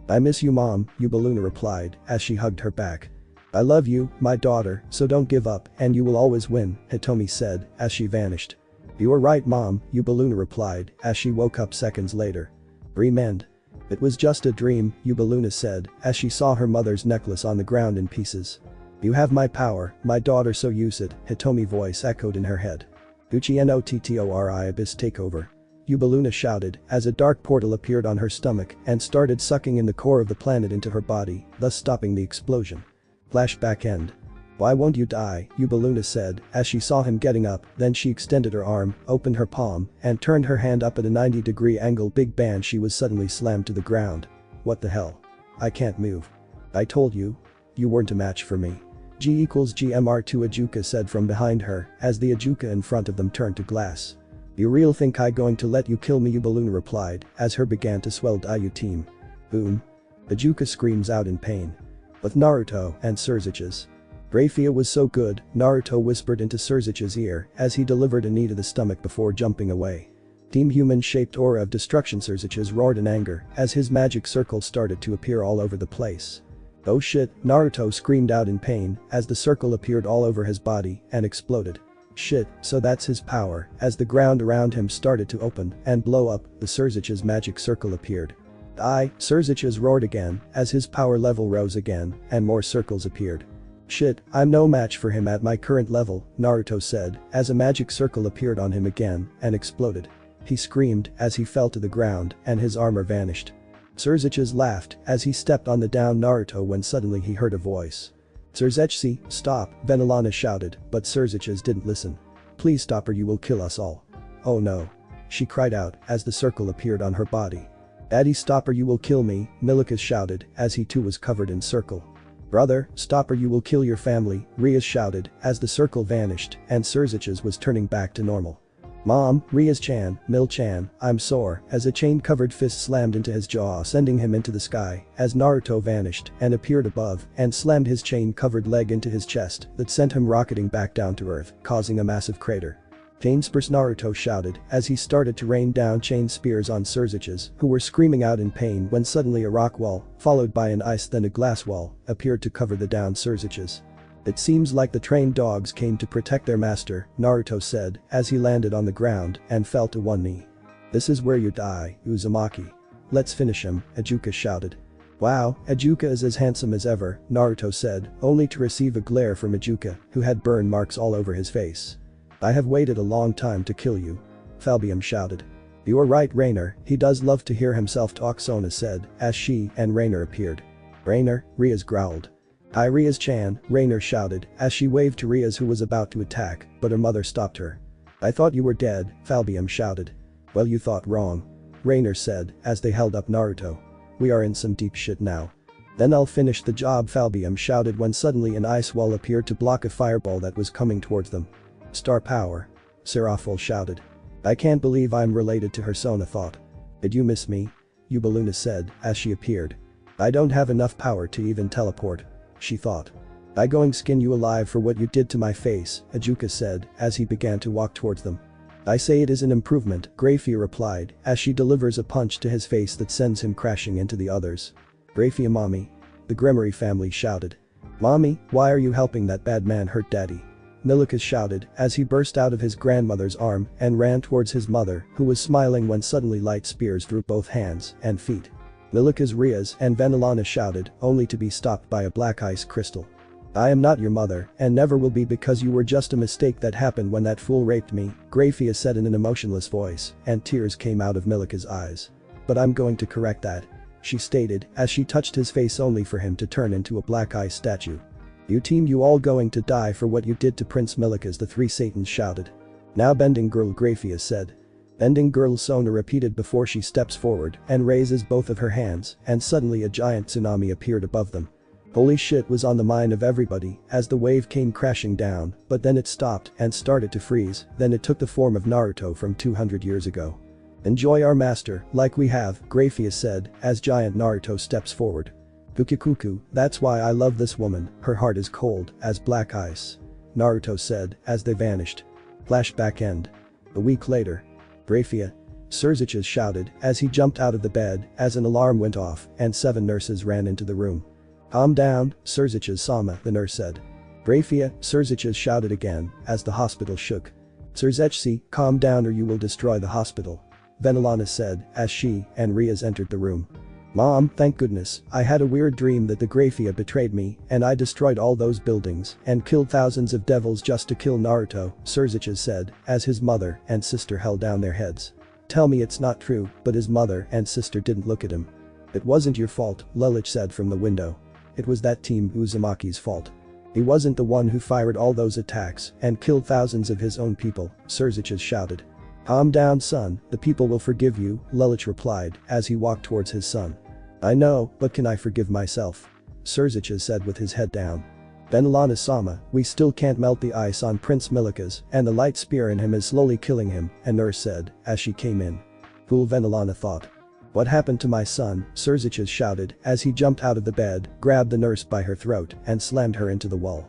I miss you, Mom, Ubaluna replied as she hugged her back. I love you, my daughter, so don't give up and you will always win, Hitomi said as she vanished. You are right, Mom, Ubaluna replied as she woke up seconds later. Remend. It was just a dream, Ubaluna said as she saw her mother's necklace on the ground in pieces. You have my power, my daughter, so use it, Hitomi voice echoed in her head. Gucci NOTTORI Abyss takeover. Ubaluna shouted as a dark portal appeared on her stomach and started sucking in the core of the planet into her body, thus stopping the explosion. Flashback end. Why won't you die, Ubaluna said as she saw him getting up, then she extended her arm, opened her palm, and turned her hand up at a 90-degree angle. Big bang, she was suddenly slammed to the ground. What the hell? I can't move. I told you. You weren't a match for me. G=GMR2 Ajuka said from behind her as the Ajuka in front of them turned to glass. You real think I going to let you kill me, Ubaluna replied as her began to swell. Dayu team. Boom. Ajuka screams out in pain. With Naruto and Surzich's. Grayfia was so good, Naruto whispered into Surzich's ear as he delivered a knee to the stomach before jumping away. Team human-shaped aura of destruction. Surzich's roared in anger as his magic circle started to appear all over the place. Oh shit, Naruto screamed out in pain as the circle appeared all over his body and exploded. Shit, so that's his power. As the ground around him started to open and blow up, the Surzich's magic circle appeared. Surzich's roared again as his power level rose again and more circles appeared. Shit, I'm no match for him at my current level, Naruto said as a magic circle appeared on him again and exploded. He screamed as he fell to the ground and his armor vanished. Surzich's laughed as he stepped on the down Naruto when suddenly he heard a voice. Surzichi, stop, Venelana shouted, but Surzich's didn't listen. Please stop or you will kill us all. Oh no. She cried out as the circle appeared on her body. Daddy, stop or you will kill me, Milikus shouted as he too was covered in circle. Brother, stop or you will kill your family, Rias shouted as the circle vanished and Surzich's was turning back to normal. Mom, Rias-chan, Mil-chan, I'm sore, as a chain-covered fist slammed into his jaw sending him into the sky as Naruto vanished and appeared above and slammed his chain-covered leg into his chest that sent him rocketing back down to earth, causing a massive crater. Chain spears, Naruto shouted as he started to rain down chain spears on Surzich's who were screaming out in pain when suddenly a rock wall, followed by an ice then a glass wall, appeared to cover the down Surzich's. It seems like the trained dogs came to protect their master, Naruto said as he landed on the ground and fell to one knee. This is where you die, Uzumaki. Let's finish him, Ajuka shouted. Wow, Ajuka is as handsome as ever, Naruto said, only to receive a glare from Ajuka, who had burn marks all over his face. I have waited a long time to kill you. Falbium shouted. You are right, Rainer, he does love to hear himself talk, Sona said as she and Rainer appeared. Rainer, Rias growled. Hi Rias-chan, Rainer shouted as she waved to Rias who was about to attack, but her mother stopped her. I thought you were dead, Falbium shouted. Well, you thought wrong. Rainer said as they held up Naruto. We are in some deep shit now. Then I'll finish the job, Falbium shouted when suddenly an ice wall appeared to block a fireball that was coming towards them. Star power. Seraphil shouted. I can't believe I'm related to her, Sona thought. Did you miss me? Ubaluna said as she appeared. I don't have enough power to even teleport. She thought. "I going skin you alive for what you did to my face," Ajuka said as he began to walk towards them. "I say it is an improvement," Grayfia replied as she delivers a punch to his face that sends him crashing into the others. "Grayfia mommy," the Gremory family shouted. "Mommy, why are you helping that bad man hurt daddy?" Milikus shouted as he burst out of his grandmother's arm and ran towards his mother, who was smiling when suddenly light spears through both hands and feet. Milikus, Riaz and Venelana shouted, only to be stopped by a black ice crystal. "I am not your mother and never will be, because you were just a mistake that happened when that fool raped me," Grayfia said in an emotionless voice, and tears came out of Milikus' eyes. "But I'm going to correct that," she stated as she touched his face only for him to turn into a black ice statue. "You team, you all going to die for what you did to Prince Milikus," the three Satans shouted. "Now bending girl," Grayfia said. Bending girl, Sona repeated before she steps forward and raises both of her hands, and suddenly a giant tsunami appeared above them. Holy shit was on the mind of everybody as the wave came crashing down, but then it stopped and started to freeze, then it took the form of Naruto from 200 years ago. "Enjoy our master, like we have," Grayfia said as giant Naruto steps forward. "Bukikuku, that's why I love this woman, her heart is cold as black ice," Naruto said as they vanished. Flashback end. A week later. "Grayfia," Surziches shouted as he jumped out of the bed as an alarm went off and 7 nurses ran into the room. "Calm down, Surziches-sama," the nurse said. "Grayfia," Surziches shouted again as the hospital shook. "Surzechsi, calm down or you will destroy the hospital," Venelana said as she and Riaz entered the room. "Mom, thank goodness, I had a weird dream that the Grayfia betrayed me and I destroyed all those buildings and killed thousands of devils just to kill Naruto," Surziches said as his mother and sister held down their heads. "Tell me it's not true," but his mother and sister didn't look at him. "It wasn't your fault," Lelich said from the window. "It was that team Uzumaki's fault. He wasn't the one who fired all those attacks and killed thousands of his own people," Surziches shouted. "Calm down son, the people will forgive you," Lelich replied as he walked towards his son. "I know, but can I forgive myself?" Surziches said with his head down. "Venelana-sama, we still can't melt the ice on Prince Milikus and the light spear in him is slowly killing him," a nurse said as she came in. Fool, Venelana thought. "What happened to my son?" Surziches shouted as he jumped out of the bed, grabbed the nurse by her throat and slammed her into the wall.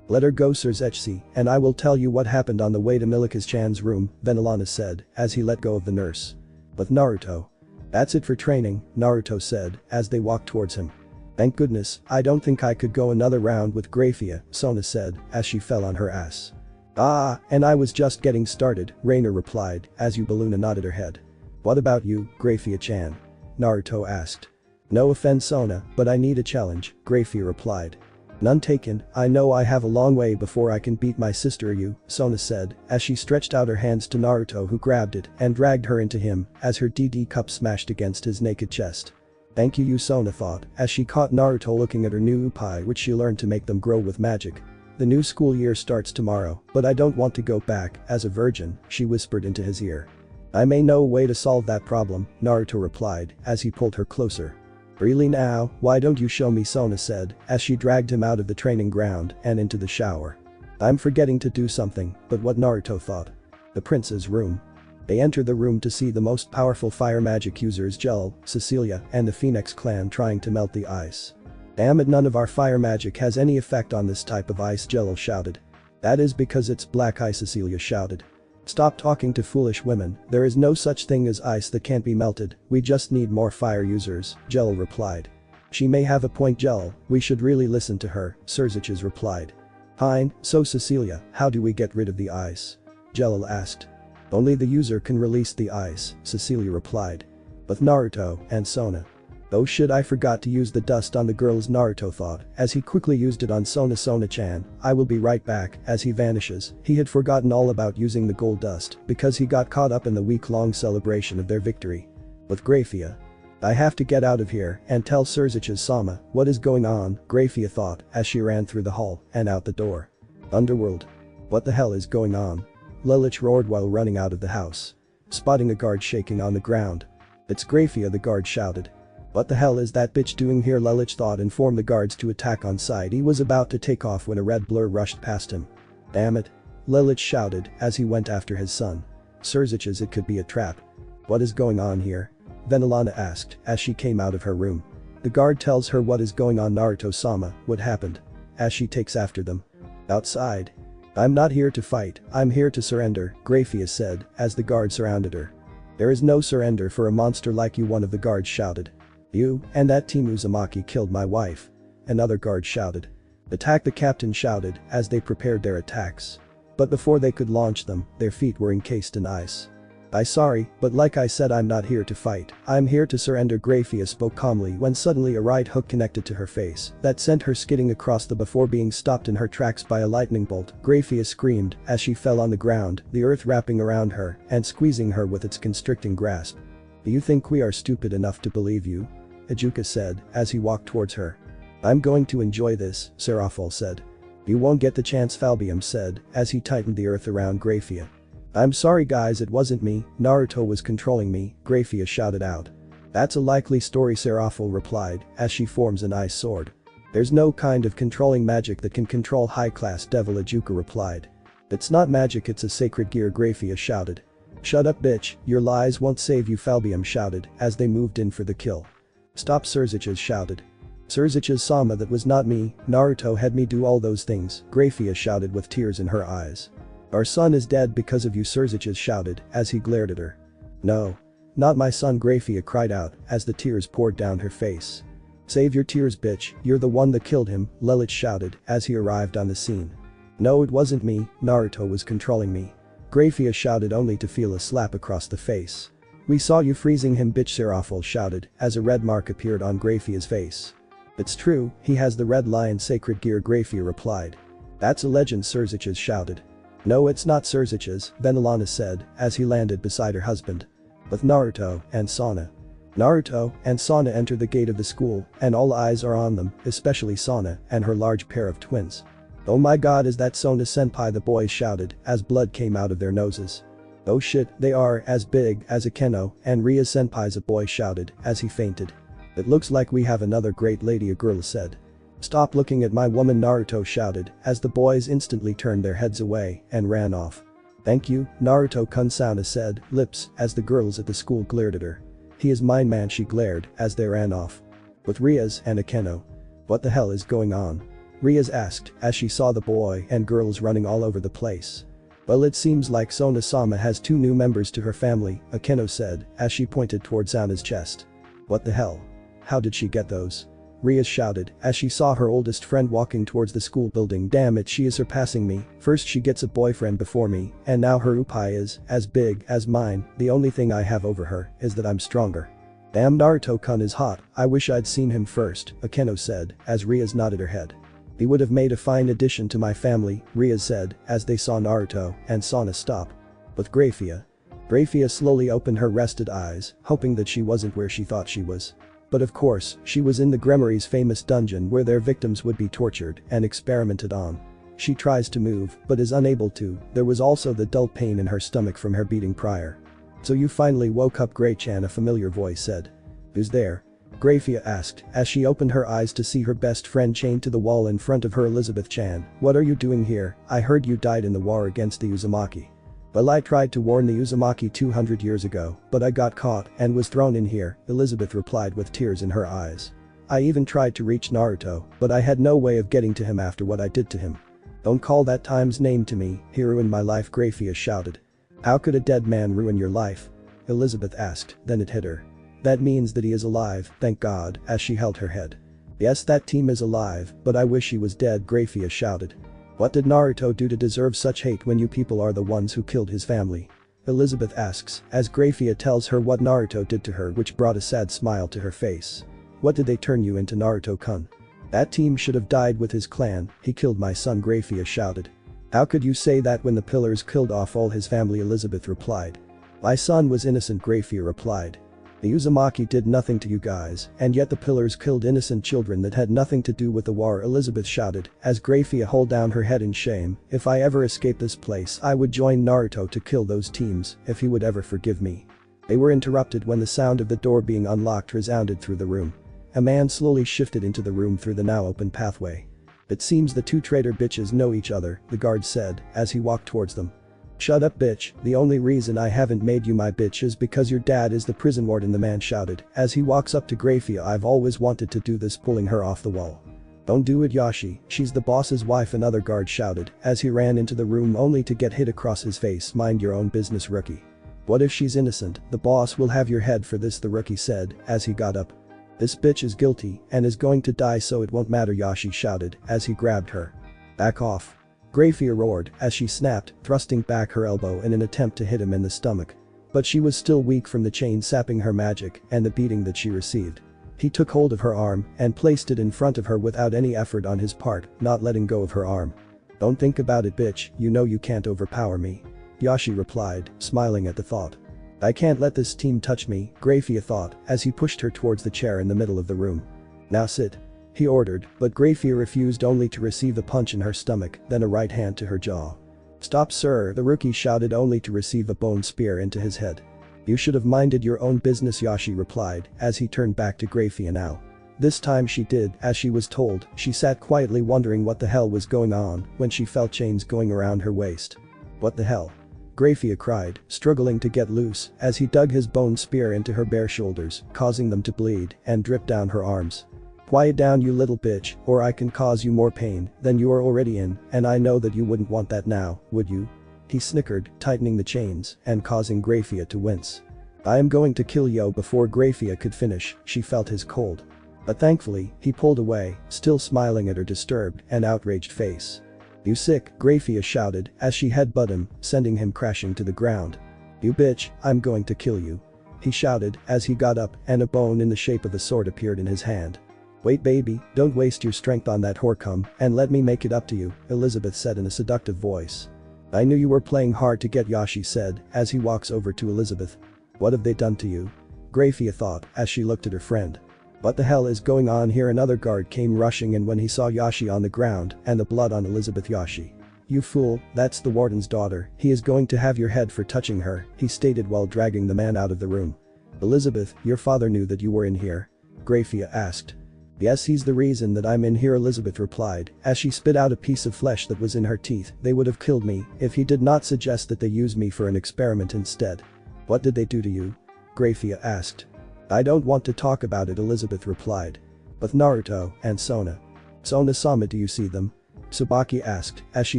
"Let her go, Surzechsi, and I will tell you what happened on the way to Milikus-chan's room," Venelana said as he let go of the nurse. "But Naruto." "That's it for training," Naruto said as they walked towards him. "Thank goodness, I don't think I could go another round with Grayfia," Sona said as she fell on her ass. "Ah, and I was just getting started," Rainer replied as Ubeluna nodded her head. "What about you, Grayfia-chan?" Naruto asked. "No offense Sona, but I need a challenge," Grayfia replied. "None taken, I know I have a long way before I can beat my sister you," Sona said as she stretched out her hands to Naruto, who grabbed it and dragged her into him as her DD cup smashed against his naked chest. "Thank you, Sona thought as she caught Naruto looking at her new upai which she learned to make them grow with magic. "The new school year starts tomorrow, but I don't want to go back as a virgin," she whispered into his ear. "I may know a way to solve that problem," Naruto replied as he pulled her closer. "Really now, why don't you show me?" Sona said as she dragged him out of the training ground and into the shower. "I'm forgetting to do something," but what Naruto thought. The prince's room. They enter the room to see the most powerful fire magic users Jell, Cecilia and the Phoenix clan trying to melt the ice. "Damn it, none of our fire magic has any effect on this type of ice," Jello shouted. "That is because it's black ice," Cecilia shouted. "Stop talking to foolish women, there is no such thing as ice that can't be melted, we just need more fire users," Jell replied. "She may have a point Jell, we should really listen to her," Surziches replied. "Fine, so Cecilia, how do we get rid of the ice?" Jell asked. "Only the user can release the ice," Cecilia replied. "But Naruto and Sona." "Oh shit, I forgot to use the dust on the girls," Naruto thought as he quickly used it on Sona-chan. "I will be right back," as he vanishes. He had forgotten all about using the gold dust because he got caught up in the week-long celebration of their victory. With Grayfia. "I have to get out of here and tell Surziches-sama what is going on," Grayfia thought as she ran through the hall and out the door. Underworld. "What the hell is going on?" Lelich roared while running out of the house. Spotting a guard shaking on the ground. "It's Grayfia," the guard shouted. "What the hell is that bitch doing here?" Lelich thought and formed the guards to attack on sight. He was about to take off when a red blur rushed past him. "Damn it!" Lelich shouted as he went after his son. "Surziches, it could be a trap." "What is going on here?" Venelana asked as she came out of her room. The guard tells her what is going on. "Naruto-sama, what happened?" as she takes after them. Outside. I'm not here to fight, I'm here to surrender, Grayfia said, as the guards surrounded her. There is no surrender for a monster like you, one of the guards shouted. You and that team Uzumaki killed my wife. Another guard shouted. Attack, the captain shouted as they prepared their attacks. But before they could launch them, their feet were encased in ice. I'm sorry, but like I said, I'm not here to fight, I'm here to surrender, Grayfia spoke calmly when suddenly a right hook connected to her face that sent her skidding across the before being stopped in her tracks by a lightning bolt. Grayfia screamed as she fell on the ground, the earth wrapping around her and squeezing her with its constricting grasp. Do you think we are stupid enough to believe you? Ijuka said as he walked towards her. I'm going to enjoy this, Serafal said. You won't get the chance, Falbium said as he tightened the earth around Grayfia. I'm sorry guys, it wasn't me, Naruto was controlling me, Grayfia shouted out. That's a likely story, Serafal replied as she forms an ice sword. There's no kind of controlling magic that can control high-class devil, Ijuka replied. It's not magic, it's a sacred gear, Grayfia shouted. Shut up bitch, your lies won't save you, Falbium shouted as they moved in for the kill. Stop, Surziches shouted. Surziches Sama, that was not me, Naruto had me do all those things, Grayfia shouted with tears in her eyes. Our son is dead because of you, Surziches shouted as he glared at her. No. Not my son, Grayfia cried out as the tears poured down her face. Save your tears bitch, you're the one that killed him, Lelich shouted as he arrived on the scene. No, it wasn't me, Naruto was controlling me. Grayfia shouted only to feel a slap across the face. We saw you freezing him bitch, Serafal shouted as a red mark appeared on Grayfia's face. It's true, he has the red lion sacred gear, Grayfia replied. That's a legend, Surziches shouted. No, it's not, Surziches, Venelana said as he landed beside her husband. With Naruto and Sona. Naruto and Sona enter the gate of the school and all eyes are on them, especially Sona and her large pair of twins. Oh my god, is that Sona senpai, the boys shouted as blood came out of their noses. Oh shit, they are as big as a Keno and Ria senpai's, a boy shouted as he fainted. It looks like we have another great lady, a girl said. Stop looking at my woman, Naruto shouted as the boys instantly turned their heads away and ran off. Thank you, Naruto-kun, Sona said, lips, as the girls at the school glared at her. He is mine man, she glared as they ran off. With Rias and Akeno. What the hell is going on? Rias asked as she saw the boy and girls running all over the place. Well, it seems like Sona-sama has 2 new members to her family, Akeno said as she pointed towards Sana's chest. What the hell? How did she get those? Rias shouted as she saw her oldest friend walking towards the school building. Damn it, she is surpassing me, first she gets a boyfriend before me, and now her upai is as big as mine, the only thing I have over her is that I'm stronger. Damn, Naruto-kun is hot, I wish I'd seen him first, Akeno said as Rias nodded her head. He would have made a fine addition to my family, Rias said as they saw Naruto and Sona stop. With Grayfia. Grayfia slowly opened her rested eyes, hoping that she wasn't where she thought she was. But of course, she was in the Gremory's famous dungeon where their victims would be tortured and experimented on. She tries to move, but is unable to. There was also the dull pain in her stomach from her beating prior. So you finally woke up, Gray-chan, a familiar voice said. Who's there? Grayfia asked as she opened her eyes to see her best friend chained to the wall in front of her. Elizabeth-chan, what are you doing here? I heard you died in the war against the Uzumaki. Well, I tried to warn the Uzumaki 200 years ago, but I got caught and was thrown in here, Elizabeth replied with tears in her eyes. I even tried to reach Naruto, but I had no way of getting to him after what I did to him. Don't call that time's name to me, he ruined my life, Grayfia shouted. How could a dead man ruin your life? Elizabeth asked, then it hit her. That means that he is alive, thank God, as she held her head. Yes, that team is alive, but I wish he was dead, Grayfia shouted. What did Naruto do to deserve such hate when you people are the ones who killed his family? Elizabeth asks, as Grayfia tells her what Naruto did to her, which brought a sad smile to her face. What did they turn you into, Naruto-kun? That team should have died with his clan, he killed my son, Grayfia shouted. How could you say that when the pillars killed off all his family, Elizabeth replied. My son was innocent, Grayfia replied. The Uzumaki did nothing to you guys, and yet the pillars killed innocent children that had nothing to do with the war, Elizabeth shouted as Grayfia held down her head in shame. If I ever escape this place, I would join Naruto to kill those teams, if he would ever forgive me. They were interrupted when the sound of the door being unlocked resounded through the room. A man slowly shifted into the room through the now open pathway. It seems the 2 traitor bitches know each other, the guard said as he walked towards them. Shut up bitch, the only reason I haven't made you my bitch is because your dad is the prison warden, the man shouted as he walks up to Grayfia. I've always wanted to do this, pulling her off the wall. Don't do it, Yoshi, she's the boss's wife, another guard shouted as he ran into the room only to get hit across his face. Mind your own business, rookie. What if she's innocent? The boss will have your head for this, the rookie said as he got up. This bitch is guilty and is going to die, so it won't matter, Yoshi shouted as he grabbed her. Back off. Grayfia roared as she snapped, thrusting back her elbow in an attempt to hit him in the stomach. But she was still weak from the chain sapping her magic and the beating that she received. He took hold of her arm and placed it in front of her without any effort on his part, not letting go of her arm. Don't think about it, bitch, you know you can't overpower me. Yoshi replied, smiling at the thought. I can't let this team touch me, Grayfia thought as he pushed her towards the chair in the middle of the room. Now sit. He ordered, but Grayfia refused, only to receive a punch in her stomach, then a right hand to her jaw. Stop, sir, the rookie shouted, only to receive a bone spear into his head. You should have minded your own business, Yoshi replied as he turned back to Grayfia now. This time she did as she was told. She sat quietly wondering what the hell was going on when she felt chains going around her waist. What the hell? Grayfia cried, struggling to get loose as he dug his bone spear into her bare shoulders, causing them to bleed and drip down her arms. Quiet down, you little bitch, or I can cause you more pain than you are already in, and I know that you wouldn't want that now, would you? He snickered, tightening the chains and causing Grayfia to wince. I am going to kill you. Before Grayfia could finish, she felt his cold. But thankfully, he pulled away, still smiling at her disturbed and outraged face. You sick, Grayfia shouted as she headbutted him, sending him crashing to the ground. You bitch, I'm going to kill you. He shouted as he got up and a bone in the shape of a sword appeared in his hand. Wait, baby, don't waste your strength on that whore, come and let me make it up to you, Elizabeth said in a seductive voice. I knew you were playing hard to get, Yoshi said as he walks over to Elizabeth. What have they done to you? Grayfia thought as she looked at her friend. What the hell is going on here? Another guard came rushing in when he saw Yoshi on the ground and the blood on Elizabeth. Yoshi. You fool, that's the warden's daughter, he is going to have your head for touching her, he stated while dragging the man out of the room. Elizabeth, your father knew that you were in here? Grayfia asked. Yes, he's the reason that I'm in here, Elizabeth replied as she spit out a piece of flesh that was in her teeth. They would have killed me if he did not suggest that they use me for an experiment instead. What did they do to you? Grayfia asked. I don't want to talk about it, Elizabeth replied. But Naruto and Sona. Sona-sama, do you see them? Tsubaki asked as she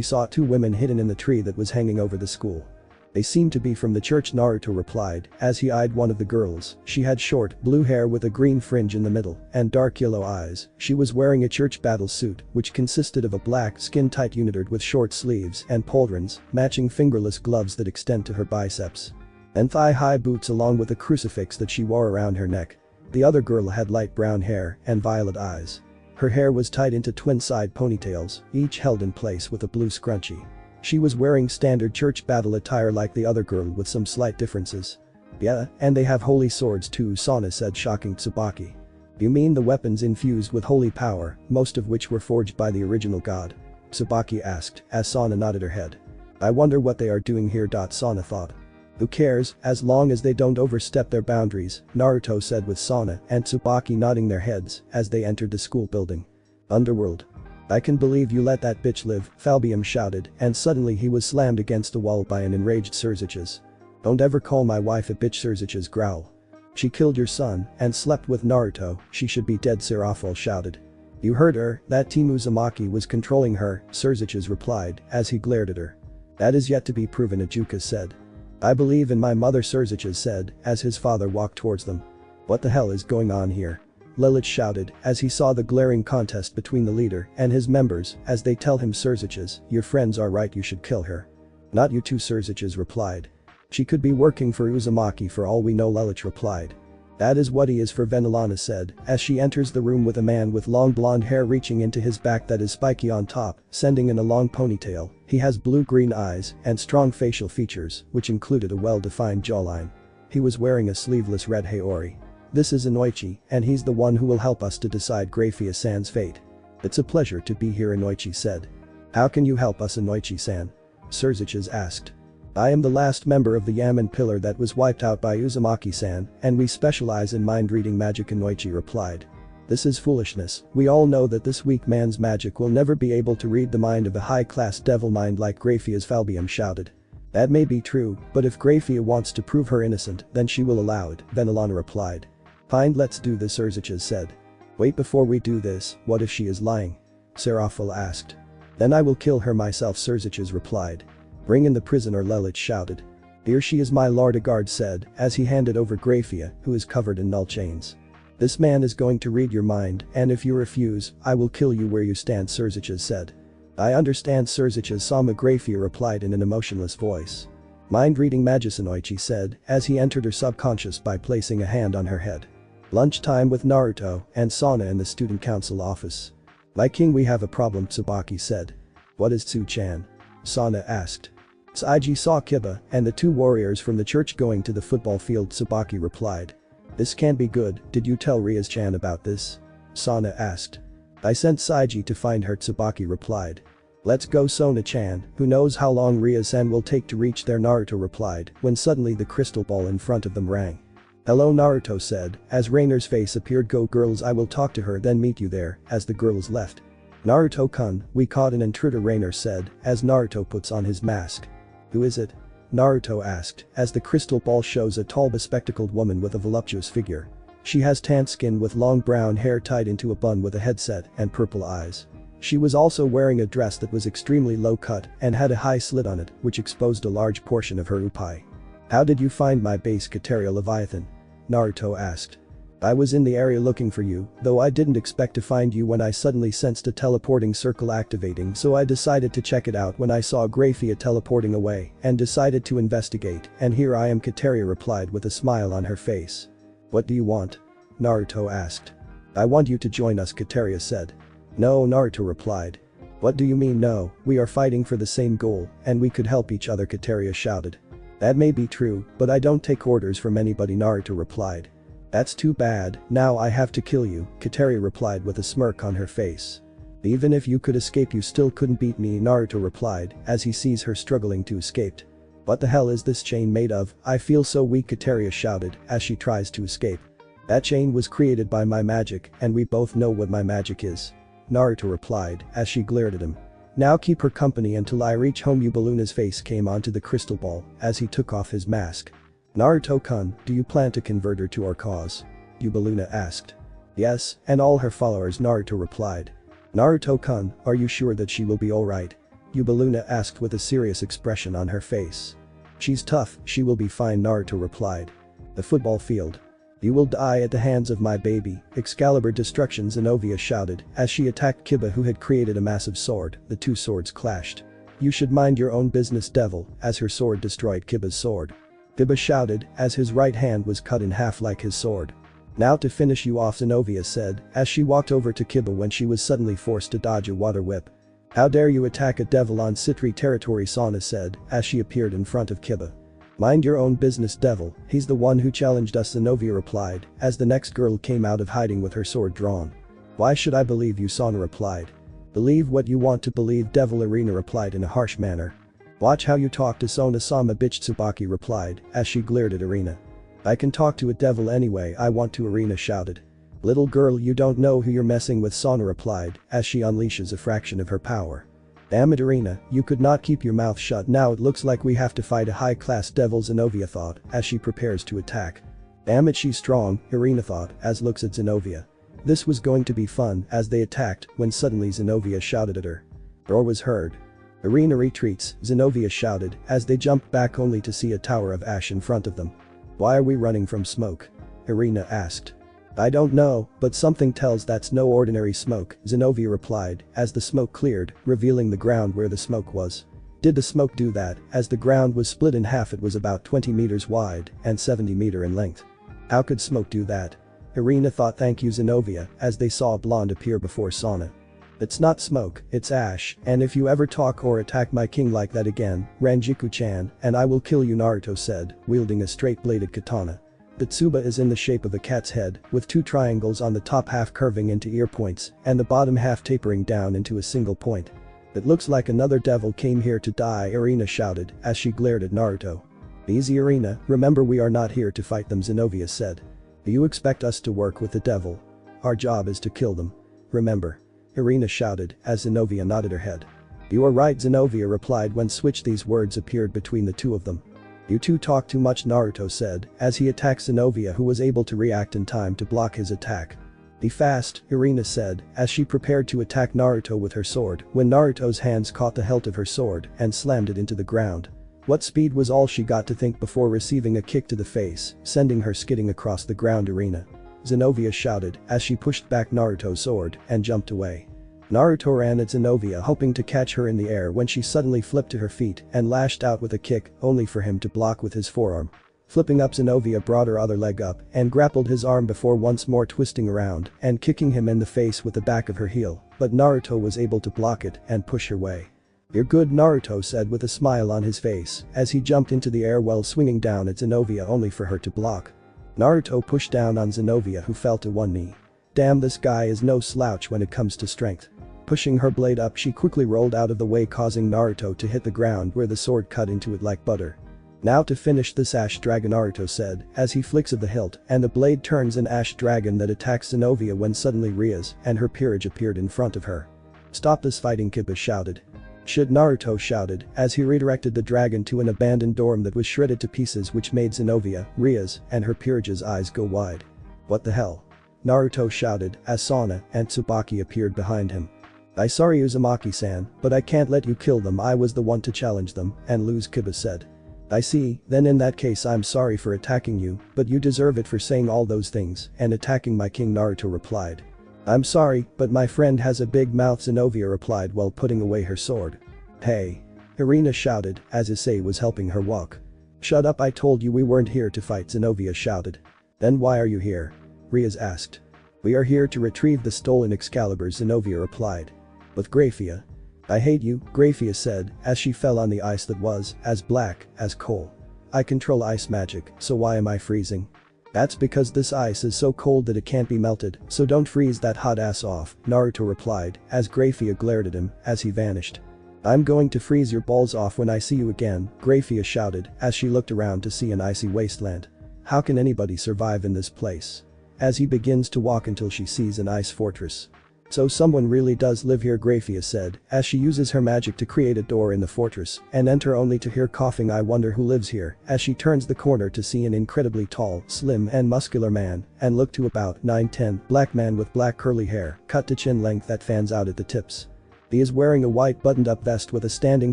saw two women hidden in the tree that was hanging over the school. They seem to be from the church, Naruto replied as he eyed one of the girls. She had short, blue hair with a green fringe in the middle and dark yellow eyes. She was wearing a church battle suit which consisted of a black skin-tight unitard with short sleeves and pauldrons, matching fingerless gloves that extend to her biceps. And thigh-high boots along with a crucifix that she wore around her neck. The other girl had light brown hair and violet eyes. Her hair was tied into twin-side ponytails, each held in place with a blue scrunchie. She was wearing standard church battle attire like the other girl with some slight differences. Yeah, and they have holy swords too, Sona said, shocking Tsubaki. You mean the weapons infused with holy power, most of which were forged by the original god? Tsubaki asked as Sona nodded her head. I wonder what they are doing here. Sona thought. Who cares, as long as they don't overstep their boundaries, Naruto said with Sona and Tsubaki nodding their heads as they entered the school building. Underworld. I can believe you let that bitch live, Falbium shouted, and suddenly he was slammed against the wall by an enraged Surziches. Don't ever call my wife a bitch, Surziches growled. She killed your son and slept with Naruto, she should be dead, Serafal shouted. You heard her, that Team Uzumaki was controlling her, Surziches replied as he glared at her. That is yet to be proven, Ajuka said. I believe in my mother, Surziches said as his father walked towards them. What the hell is going on here? Lilich shouted as he saw the glaring contest between the leader and his members as they tell him, Surziches, your friends are right, you should kill her. Not you too, Surziches replied. She could be working for Uzumaki for all we know, Lilich replied. That is what he is for, Venelana said as she enters the room with a man with long blonde hair reaching into his back that is spiky on top, sending in a long ponytail. He has blue-green eyes and strong facial features, which included a well-defined jawline. He was wearing a sleeveless red haori. This is Inoichi, and he's the one who will help us to decide Grayfia-san's fate. It's a pleasure to be here, Inoichi said. How can you help us, Inoichi-san? Surziches asked. I am the last member of the Yamen pillar that was wiped out by Uzumaki-san, and we specialize in mind-reading magic, Inoichi replied. This is foolishness, we all know that this weak man's magic will never be able to read the mind of a high-class devil mind like Grayfia's, Falbium shouted. That may be true, but if Grayfia wants to prove her innocent, then she will allow it, Venelana replied. Fine, let's do this, Surziches said. Wait, before we do this, what if she is lying? Serafil asked. Then I will kill her myself, Serziches replied. Bring in the prisoner, Lelich shouted. Here she is, my lord, a guard said as he handed over Grayfia, who is covered in null chains. This man is going to read your mind, and if you refuse, I will kill you where you stand, Serziches said. I understand, Serziches Sama, Grayfia replied in an emotionless voice. Mind-reading Magisanoichi said as he entered her subconscious by placing a hand on her head. Lunchtime with Naruto and Sona in the student council office. My king, we have a problem, Tsubaki said. What is Tsu-chan? Sona asked. Saiji saw Kiba and the two warriors from the church going to the football field, Tsubaki replied. This can't be good, did you tell Riaz-chan about this? Sona asked. I sent Saiji to find her, Tsubaki replied. Let's go, Sona-chan, who knows how long Riaz-san will take to reach there, Naruto replied when suddenly the crystal ball in front of them rang. Hello, Naruto said as Rainer's face appeared. Go girls, I will talk to her then meet you there, as the girls left. Naruto-kun, we caught an intruder, Rainer said as Naruto puts on his mask. Who is it? Naruto asked as the crystal ball shows a tall bespectacled woman with a voluptuous figure. She has tanned skin with long brown hair tied into a bun with a headset and purple eyes. She was also wearing a dress that was extremely low cut and had a high slit on it which exposed a large portion of her upai. How did you find my base, Kateria Leviathan? Naruto asked. I was in the area looking for you, though I didn't expect to find you when I suddenly sensed a teleporting circle activating, so I decided to check it out when I saw Grayfia teleporting away and decided to investigate, and here I am, Kateria replied with a smile on her face. What do you want? Naruto asked. I want you to join us, Kateria said. No, Naruto replied. What do you mean no? We are fighting for the same goal, and we could help each other, Kateria shouted. That may be true, but I don't take orders from anybody, Naruto replied. That's too bad, now I have to kill you, Kateria replied with a smirk on her face. Even if you could escape you still couldn't beat me, Naruto replied as he sees her struggling to escape. What the hell is this chain made of? I feel so weak, Kateria shouted as she tries to escape. That chain was created by my magic, and we both know what my magic is. Naruto replied as she glared at him. Now keep her company until I reach home. Ubaluna's face came onto the crystal ball as he took off his mask. Naruto-kun, do you plan to convert her to our cause? Ubaluna asked. Yes, and all her followers, Naruto replied. Naruto-kun, are you sure that she will be alright? Ubaluna asked with a serious expression on her face. She's tough, she will be fine, Naruto replied. The football field. You will die at the hands of my baby, Excalibur Destruction, Zenovia shouted as she attacked Kiba, who had created a massive sword. The two swords clashed. You should mind your own business, devil, as her sword destroyed Kiba's sword. Kiba shouted as his right hand was cut in half like his sword. Now to finish you off, Zenovia said as she walked over to Kiba when she was suddenly forced to dodge a water whip. How dare you attack a devil on Citri territory, Sona said as she appeared in front of Kiba. Mind your own business, devil, he's the one who challenged us, Zenovia replied as the next girl came out of hiding with her sword drawn. Why should I believe you, Sona replied. Believe what you want to believe, devil, Irina replied in a harsh manner. Watch how you talk to Sona-sama, bitch, Tsubaki replied as she glared at Irina. I can talk to a devil anyway I want to, Irina shouted. Little girl, you don't know who you're messing with, Sona replied as she unleashes a fraction of her power. Damn it, Irina, you could not keep your mouth shut. Now it looks like we have to fight a high-class devil, Zenovia thought as she prepares to attack. Damn it, she's strong, Irina thought as looks at Zenovia. This was going to be fun as they attacked when suddenly Zenovia shouted at her. Roar was heard. Irina retreats, Zenovia shouted as they jumped back only to see a tower of ash in front of them. Why are we running from smoke? Irina asked. I don't know, but something tells that's no ordinary smoke, Zenovia replied as the smoke cleared, revealing the ground where the smoke was. Did the smoke do that? As the ground was split in half, it was about 20 meters wide and 70 meters in length. How could smoke do that? Irina thought. Thank you, Zenovia, as they saw a blonde appear before Sona. It's not smoke, it's ash, and if you ever talk or attack my king like that again, Ranjiku-chan, and I will kill you, Naruto said, wielding a straight-bladed katana. Bitsuba is in the shape of a cat's head, with two triangles on the top half curving into ear points, and the bottom half tapering down into a single point. It looks like another devil came here to die, Irina shouted as she glared at Naruto. Easy, Irina, remember we are not here to fight them, Zenovia said. Do you expect us to work with the devil? Our job is to kill them. Remember. Irina shouted as Zenovia nodded her head. You are right, Zenovia replied when these words appeared between the two of them. You two talk too much, Naruto said as he attacked Zenovia, who was able to react in time to block his attack. Be fast, Irina said, as she prepared to attack Naruto with her sword when Naruto's hands caught the hilt of her sword and slammed it into the ground. What speed was all she got to think before receiving a kick to the face, sending her skidding across the ground. Irina. Zenovia shouted as she pushed back Naruto's sword and jumped away. Naruto ran at Zenovia hoping to catch her in the air when she suddenly flipped to her feet and lashed out with a kick only for him to block with his forearm. Flipping up, Zenovia brought her other leg up and grappled his arm before once more twisting around and kicking him in the face with the back of her heel, but Naruto was able to block it and push her way. "You're good," Naruto said with a smile on his face as he jumped into the air while swinging down at Zenovia only for her to block. Naruto pushed down on Zenovia, who fell to one knee. Damn, this guy is no slouch when it comes to strength. Pushing her blade up, she quickly rolled out of the way, causing Naruto to hit the ground where the sword cut into it like butter. "Now to finish this, Ash Dragon," Naruto said as he flicks of the hilt and the blade turns an Ash Dragon that attacks Zenovia when suddenly Rias and her peerage appeared in front of her. "Stop this fighting," Kibba shouted. "Should," Naruto shouted as he redirected the dragon to an abandoned dorm that was shredded to pieces, which made Zenovia, Rias, and her peerage's eyes go wide. "What the hell?" Naruto shouted as Sona and Tsubaki appeared behind him. "I sorry Uzumaki-san, but I can't let you kill them. I was the one to challenge them and lose," Kibba said. "I see, then in that case I'm sorry for attacking you, but you deserve it for saying all those things and attacking my king," Naruto replied. "I'm sorry, but my friend has a big mouth," Zenovia replied while putting away her sword. "Hey!" Irina shouted as Issei was helping her walk. "Shut up, I told you we weren't here to fight," Zenovia shouted. "Then why are you here?" Rias asked. "We are here to retrieve the stolen Excalibur," Zenovia replied. "With Grayfia." "I hate you," Grayfia said as she fell on the ice that was as black as coal. "I control ice magic, so why am I freezing?" "That's because this ice is so cold that it can't be melted, so don't freeze that hot ass off," Naruto replied as Grayfia glared at him as he vanished. "I'm going to freeze your balls off when I see you again," Grayfia shouted as she looked around to see an icy wasteland. "How can anybody survive in this place?" As he begins to walk until she sees an ice fortress. "So someone really does live here," Grayfia said as she uses her magic to create a door in the fortress and enter only to hear coughing. "I wonder who lives here," as she turns the corner to see an incredibly tall, slim and muscular man and look to about 9'10", black man with black curly hair cut to chin length that fans out at the tips. He is wearing a white buttoned-up vest with a standing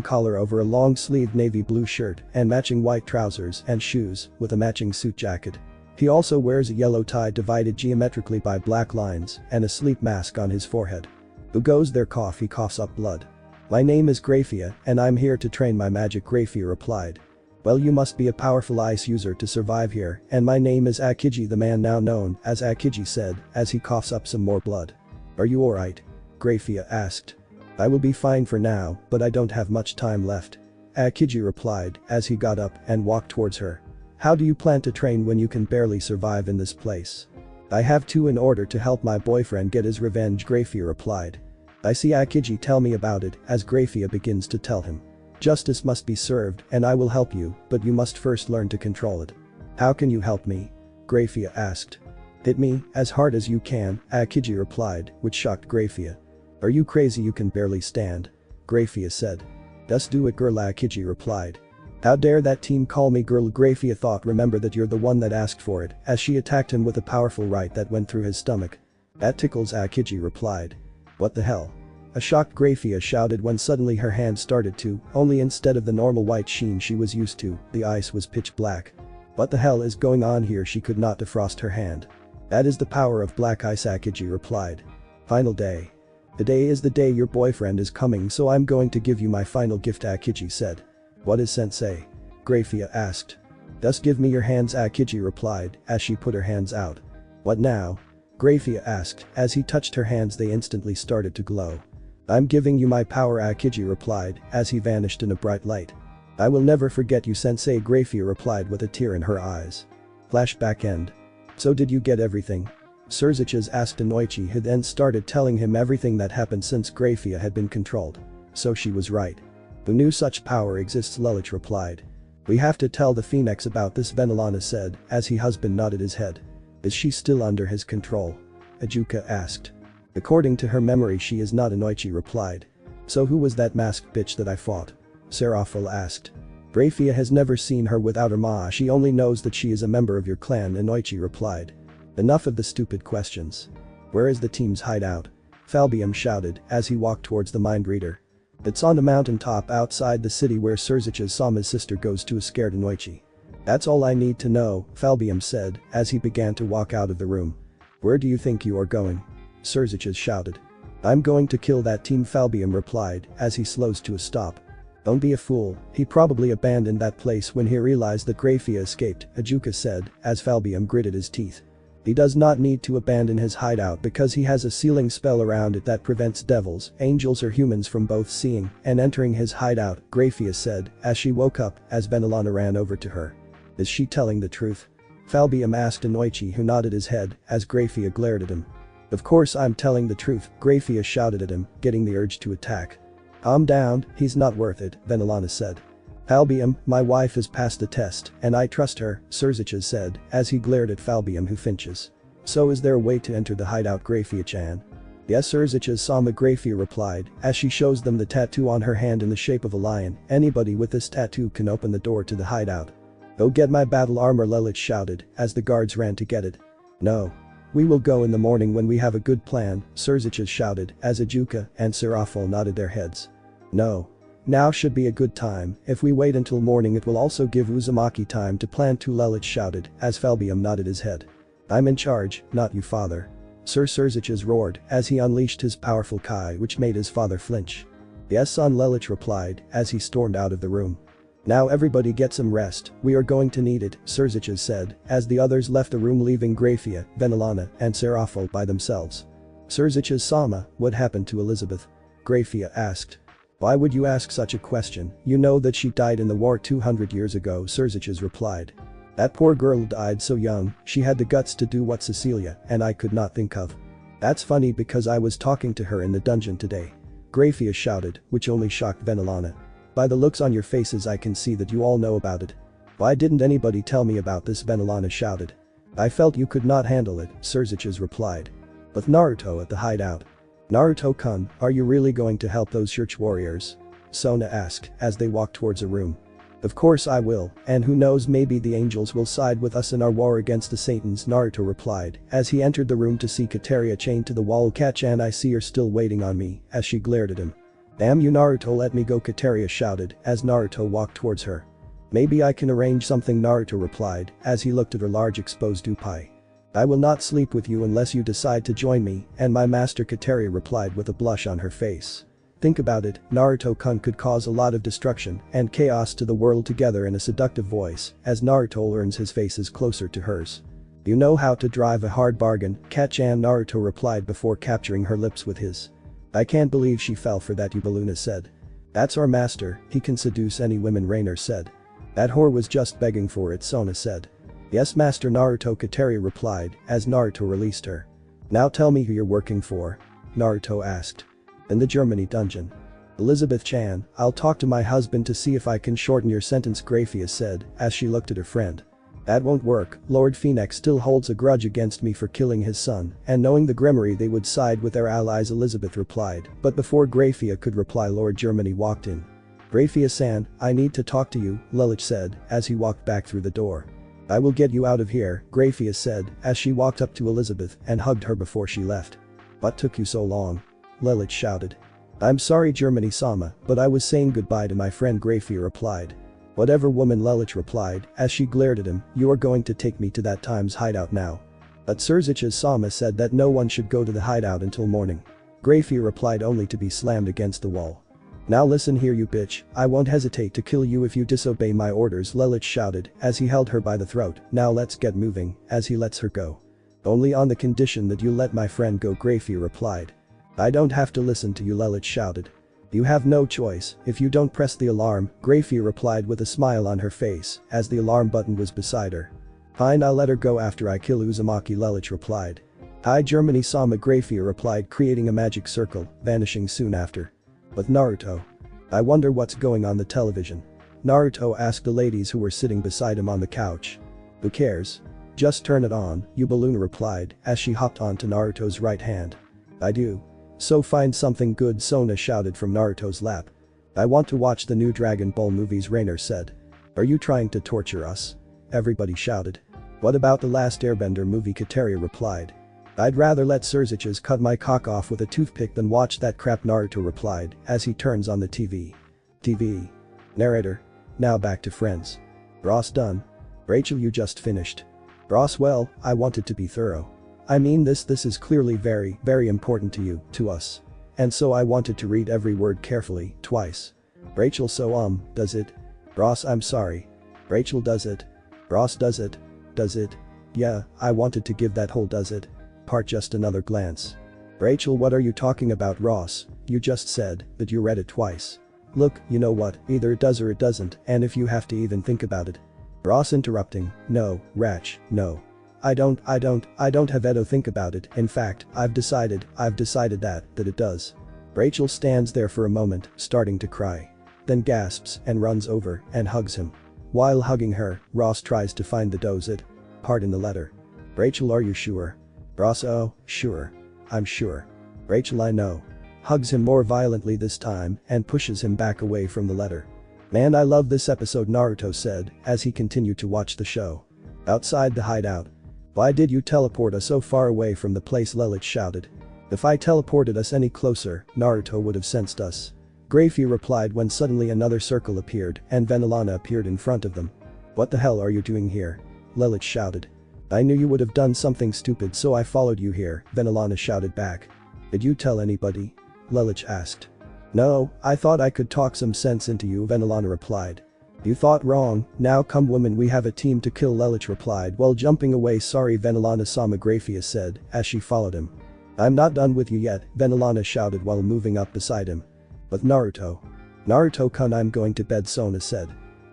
collar over a long-sleeved navy blue shirt and matching white trousers and shoes with a matching suit jacket. He also wears a yellow tie divided geometrically by black lines and a sleep mask on his forehead. "Who goes there?" He coughs up blood. "My name is Grayfia and I'm here to train my magic," Grayfia replied. "Well, you must be a powerful ice user to survive here, and my name is Akiji," the man now known as Akiji said as he coughs up some more blood. "Are you alright?" Grayfia asked. "I will be fine for now, but I don't have much time left," Akiji replied as he got up and walked towards her. "How do you plan to train when you can barely survive in this place?" "I have to in order to help my boyfriend get his revenge," Grayfia replied. "I see, Akiji, tell me about it," as Grayfia begins to tell him. "Justice must be served and I will help you, but you must first learn to control it." "How can you help me?" Grayfia asked. "Hit me as hard as you can," Akiji replied, which shocked Grayfia. "Are you crazy? You can barely stand," Grayfia said. "Just do it, girl," Akiji replied. "How dare that team call me girl?" Grayfia thought. "Remember that you're the one that asked for it," as she attacked him with a powerful right that went through his stomach. "That tickles," Akiji replied. "What the hell?" A shocked Grayfia shouted when suddenly her hand started to, only instead of the normal white sheen she was used to, the ice was pitch black. "What the hell is going on here?" She could not defrost her hand. "That is the power of black ice," Akiji replied. "Final day. Today is the day your boyfriend is coming, so I'm going to give you my final gift," Akiji said. "What is sensei?" Grayfia asked. "Just give me your hands," Akiji replied as she put her hands out. "What now?" Grayfia asked as he touched her hands. They instantly started to glow. "I'm giving you my power," Akiji replied as he vanished in a bright light. "I will never forget you, sensei," Grayfia replied with a tear in her eyes. Flashback end. "So did you get everything?" Surziches asked Inoichi, who then started telling him everything that happened since Grayfia had been controlled. "So she was right. Who knew such power exists?" Lelich replied. "We have to tell the Phoenix about this," Venelana said as her husband nodded his head. "Is she still under his control?" Ajuka asked. "According to her memory she is not," Inoichi replied. "So who was that masked bitch that I fought?" Seraphil asked. "Grayfia has never seen her without her ma, she only knows that she is a member of your clan," Inoichi replied. "Enough of the stupid questions. Where is the team's hideout? Falbium shouted as he walked towards the mind reader. It's on the mountaintop outside the city where Surzich's Sama's sister goes to escort Anoichi. That's all I need to know, Falbium said as he began to walk out of the room. Where do you think you are going? Surzich's shouted. I'm going to kill that team, Falbium replied as he slows to a stop. Don't be a fool, he probably abandoned that place when he realized that Grayfia escaped, Ajuka said as Falbium gritted his teeth. He does not need to abandon his hideout because he has a sealing spell around it that prevents devils, angels or humans from both seeing and entering his hideout, Grayfia said as she woke up as Venelana ran over to her. Is she telling the truth? Falbium asked Anoichi, who nodded his head as Grayfia glared at him. Of course I'm telling the truth, Grayfia shouted at him, getting the urge to attack. Calm down, he's not worth it, Venelana said. Falbium, my wife has passed the test, and I trust her, Surzich's said as he glared at Falbium, who flinches. So is there a way to enter the hideout, Grayfia-chan? Yes, Surzich's Sama, Grayfia replied as she shows them the tattoo on her hand in the shape of a lion. Anybody with this tattoo can open the door to the hideout. Go get my battle armor, Lelich shouted as the guards ran to get it. No. We will go in the morning when we have a good plan, Surzich's shouted as Ajuka and Serafol nodded their heads. No. Now should be a good time, if we wait until morning it will also give Uzumaki time to plan too, Lelich shouted as Falbium nodded his head. I'm in charge, not you, father. Sir Surzich's roared as he unleashed his powerful Kai, which made his father flinch. Yes, son, Lelich replied as he stormed out of the room. Now everybody get some rest, we are going to need it, Surzich's said as the others left the room, leaving Grayfia, Venelana and Serafol by themselves. Surzich's Sama, what happened to Elizabeth? Grayfia asked. Why would you ask such a question? You know that she died in the war 200 years ago, Surzich's replied. That poor girl died so young, she had the guts to do what Cecilia and I could not think of. That's funny because I was talking to her in the dungeon today. Grayfia shouted, which only shocked Venelana. By the looks on your faces I can see that you all know about it. Why didn't anybody tell me about this, Venelana shouted. I felt you could not handle it, Surzich's replied. But Naruto at the hideout. Naruto-kun, are you really going to help those church warriors? Sona asked as they walked towards a room. Of course I will, and who knows, maybe the angels will side with us in our war against the Satans, Naruto replied as he entered the room to see Kateria chained to the wall. Kat-chan, I see you're still waiting on me, as she glared at him. Damn you, Naruto, let me go, Kateria shouted as Naruto walked towards her. Maybe I can arrange something, Naruto replied as he looked at her large exposed dupai. I will not sleep with you unless you decide to join me, and my master, Kateria replied with a blush on her face. Think about it, Naruto-kun could cause a lot of destruction and chaos to the world together, in a seductive voice as Naruto learns his face is closer to hers. You know how to drive a hard bargain, Kat-chan, Naruto replied before capturing her lips with his. I can't believe she fell for that, Yubaluna said. That's our master, he can seduce any women, Rainer said. That whore was just begging for it, Sona said. Yes, Master Naruto, Kateria replied as Naruto released her. Now tell me who you're working for, Naruto asked. In the Germany dungeon. Elizabeth-chan, I'll talk to my husband to see if I can shorten your sentence, Grayfia said as she looked at her friend. That won't work, Lord Phoenix still holds a grudge against me for killing his son, and knowing the Grimoire they would side with their allies, Elizabeth replied, but before Grayfia could reply, Lord Germany walked in. Grayfia-san, I need to talk to you, Lelich said as he walked back through the door. I will get you out of here, Grayfia said as she walked up to Elizabeth and hugged her before she left. What took you so long? Lelich shouted. I'm sorry, Germany-sama, but I was saying goodbye to my friend, Grayfia replied. Whatever, woman, Lelich replied as she glared at him, you are going to take me to that time's hideout now. But Surzich's Sama said that no one should go to the hideout until morning. Grayfia replied, only to be slammed against the wall. Now listen here, you bitch, I won't hesitate to kill you if you disobey my orders, Lelich shouted as he held her by the throat. Now let's get moving, as he lets her go. Only on the condition that you let my friend go, Grayfia replied. I don't have to listen to you, Lelich shouted. You have no choice if you don't press the alarm, Grayfia replied with a smile on her face as the alarm button was beside her. Fine, I'll let her go after I kill Uzumaki, Lelich replied. Hi, Germany-sama, Grayfia replied, creating a magic circle, vanishing soon after. But Naruto. I wonder what's going on the television. Naruto asked the ladies who were sitting beside him on the couch. Who cares? Just turn it on, Yubaluna replied as she hopped onto Naruto's right hand. I do. So find something good, Sona shouted from Naruto's lap. I want to watch the new Dragon Ball movies, Rainer said. Are you trying to torture us? Everybody shouted. What about the last Airbender movie, Kateria replied. I'd rather let Surziches cut my cock off with a toothpick than watch that crap, Naruto replied as he turns on the TV. TV. Narrator. Now back to Friends. Ross done. Rachel, you just finished. Ross, well, I wanted to be thorough. I mean this is clearly very, very important to you, to us. And so I wanted to read every word carefully, twice. Rachel, so does it? Ross, I'm sorry. Rachel, does it? Ross, does it? Does it? Yeah, I wanted to give that whole does it part just another glance. Rachel, what are you talking about, Ross? You just said that you read it twice. Look, you know what, either it does or it doesn't, and if you have to even think about it. Ross interrupting, no, Rach, no. I don't have Edo think about it, in fact, I've decided that it does. Rachel stands there for a moment, starting to cry. Then gasps and runs over and hugs him. While hugging her, Ross tries to find the does it part in the letter. Rachel, are you sure? Ross, oh, sure. I'm sure. Rachel, I know. Hugs him more violently this time and pushes him back away from the letter. Man, I love this episode, Naruto said as he continued to watch the show. Outside the hideout. Why did you teleport us so far away from the place, Lelich shouted. If I teleported us any closer, Naruto would have sensed us. Grayfia replied when suddenly another circle appeared and Venelana appeared in front of them. What the hell are you doing here? Lelich shouted. I knew you would have done something stupid, so I followed you here, Venelana shouted back. Did you tell anybody? Lelich asked. No, I thought I could talk some sense into you, Venelana replied. You thought wrong, now come woman, we have a team to kill, Lelich replied while jumping away. Sorry, Venelana-sama, Grayfia said as she followed him. I'm not done with you yet, Venelana shouted while moving up beside him. But Naruto. Naruto-kun, I'm going to bed, Sona said.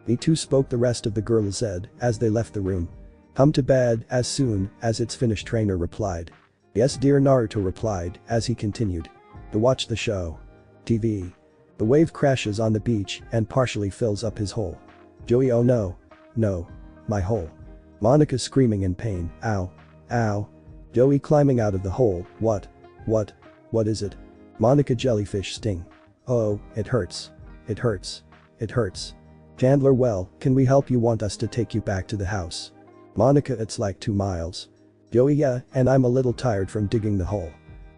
Me too, spoke the rest of the girls said as they left the room. Come to bed as soon as it's finished, trainer replied. Yes dear, Naruto replied as he continued to watch the show. TV. The wave crashes on the beach and partially fills up his hole. Joey, oh no. No. My hole. Monica screaming in pain, ow. Ow. Joey climbing out of the hole, what? What is it? Monica, jellyfish sting. Oh, it hurts. It hurts. It hurts. Chandler, well, can we help you? Want us to take you back to the house? Monica, it's like 2 miles. Joey, yeah, and I'm a little tired from digging the hole.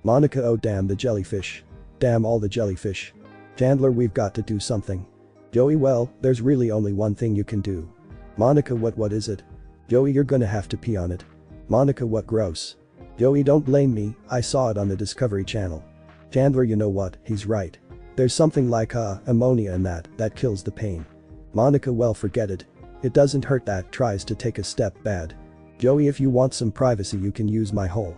Monica, oh damn the jellyfish. Damn all the jellyfish. Chandler, we've got to do something. Joey, well, there's really only one thing you can do. Monica, what is it? Joey, you're gonna have to pee on it. Monica, what, gross. Joey, don't blame me, I saw it on the Discovery Channel. Chandler, you know what, he's right. There's something like ammonia in that kills the pain. Monica, well, forget it. It doesn't hurt, that tries to take a step bad. Joey, if you want some privacy you can use my hole.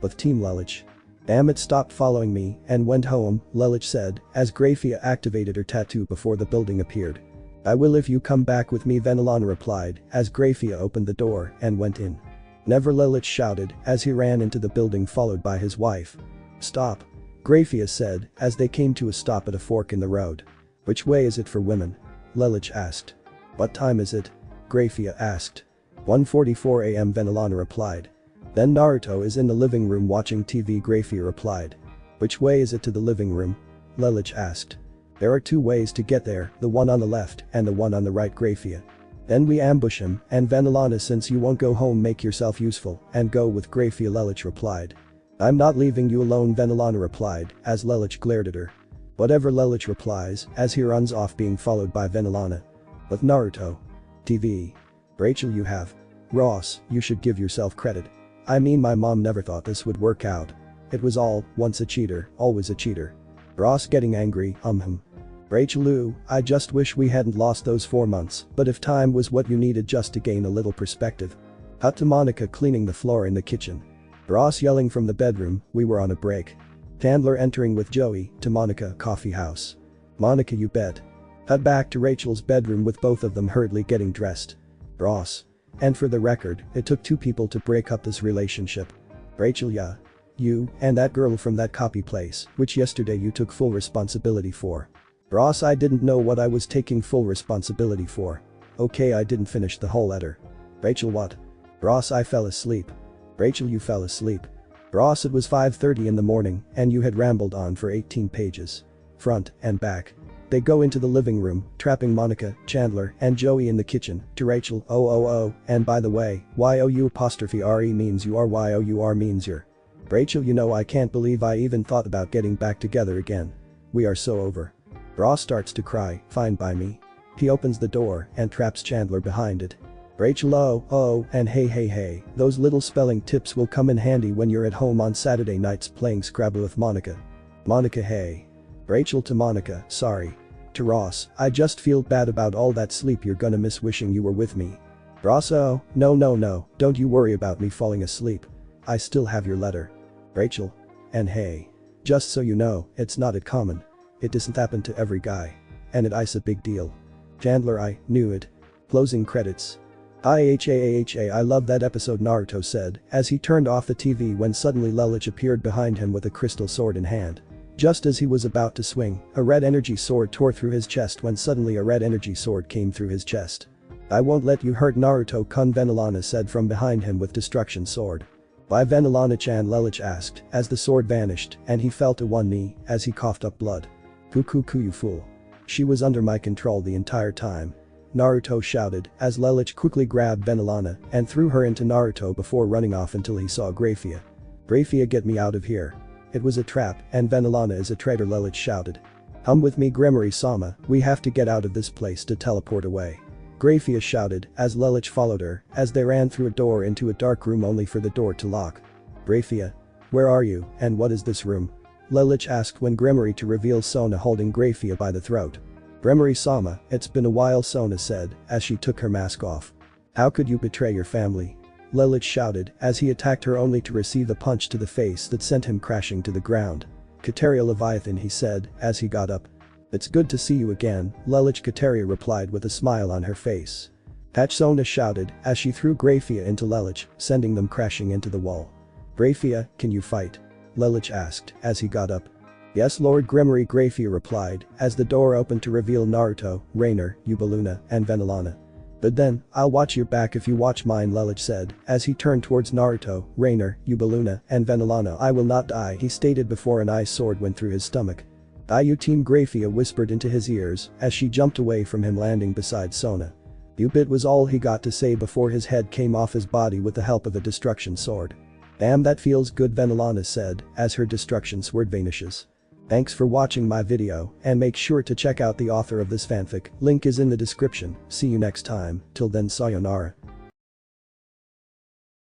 But Team Lelich. Damn it, stopped following me and went home, Lelich said as Grayfia activated her tattoo before the building appeared. I will if you come back with me, Venelana replied as Grayfia opened the door and went in. Never, Lelich shouted as he ran into the building followed by his wife. Stop. Grayfia said as they came to a stop at a fork in the road. Which way is it for women? Lelich asked. What time is it? Grayfia asked. 1:44 a.m. Venelana replied. Then Naruto is in the living room watching TV, Grayfia replied. Which way is it to the living room? Lelich asked. There are 2 ways to get there, the one on the left and the one on the right, Grayfia. Then we ambush him and Venelana, since you won't go home, make yourself useful and go with Grayfia, Lelich replied. I'm not leaving you alone, Venelana replied as Lelich glared at her. Whatever, Lelich replies as he runs off being followed by Venelana. But Naruto. TV. Rachel, you have. Ross, you should give yourself credit. I mean, my mom never thought this would work out. It was all, once a cheater, always a cheater. Ross getting angry, Rachel, ooh, I just wish we hadn't lost those 4 months, but if time was what you needed just to gain a little perspective. Cut to Monica cleaning the floor in the kitchen. Ross yelling from the bedroom, we were on a break. Chandler entering with Joey to Monica, coffee house. Monica, you bet. Cut back to Rachel's bedroom with both of them hurriedly getting dressed. Ross. And for the record, it took 2 people to break up this relationship. Rachel, yeah. You and that girl from that copy place, which yesterday you took full responsibility for. Ross, I didn't know what I was taking full responsibility for. Okay, I didn't finish the whole letter. Rachel, what? Ross, I fell asleep. Rachel, you fell asleep. Ross, it was 5:30 in the morning and you had rambled on for 18 pages. Front and back. They go into the living room, trapping Monica, Chandler, and Joey in the kitchen. To Rachel, oh, and by the way, YOU apostrophe RE means you are, YOUR means you're. Rachel, you know I can't believe I even thought about getting back together again. We are so over. Ross starts to cry, fine by me. He opens the door and traps Chandler behind it. Rachel, oh, and hey, those little spelling tips will come in handy when you're at home on Saturday nights playing Scrabble with Monica. Monica, hey. Rachel to Monica, sorry. To Ross, I just feel bad about all that sleep you're gonna miss wishing you were with me. Ross, oh, no, don't you worry about me falling asleep. I still have your letter. Rachel. And hey. Just so you know, it's not that common. It doesn't happen to every guy. And it's a big deal. Chandler, I knew it. Closing credits. I love that episode, Naruto said as he turned off the TV when suddenly Lelouch appeared behind him with a crystal sword in hand. Just as he was about to swing, a red energy sword tore through his chest when suddenly a red energy sword came through his chest. I won't let you hurt Naruto-kun, Venelana said from behind him with destruction sword. Why, Venelana-chan, Lelouch asked as the sword vanished and he fell to one knee as he coughed up blood. Kuku, you fool. She was under my control the entire time. Naruto shouted as Lelouch quickly grabbed Venelana and threw her into Naruto before running off until he saw Grayfia. Grayfia, get me out of here. It was a trap and Venelana is a traitor, Lelouch shouted. Come with me, Grayfia-sama, we have to get out of this place to teleport away. Grayfia shouted as Lelouch followed her as they ran through a door into a dark room only for the door to lock. Grayfia. Where are you and what is this room? Lelouch asked when Grayfia to reveal Sona holding Grayfia by the throat. Grayfia-sama, it's been a while, Sona said as she took her mask off. How could you betray your family? Lelouch shouted as he attacked her only to receive a punch to the face that sent him crashing to the ground. Kateria Leviathan, he said as he got up. It's good to see you again, Lelouch, Kateria replied with a smile on her face. Patch, Sona shouted as she threw Grayfia into Lelouch, sending them crashing into the wall. Grayfia, can you fight? Lelouch asked as he got up. Yes, Lord Grimory, Grayfia replied as the door opened to reveal Naruto, Rainer, Yubaluna, and Venelana. But then, I'll watch your back if you watch mine, Lelouch said as he turned towards Naruto, Rainer, Yubaluna, and Venelana. I will not die, he stated before an ice sword went through his stomach. You team, Grayfia whispered into his ears as she jumped away from him, landing beside Sona. "You," was all he got to say before his head came off his body with the help of a destruction sword. "Damn, that feels good," Venelana said as her destruction sword vanishes. Thanks for watching my video and make sure to check out the author of this fanfic, link is in the description. See you next time, till then, sayonara.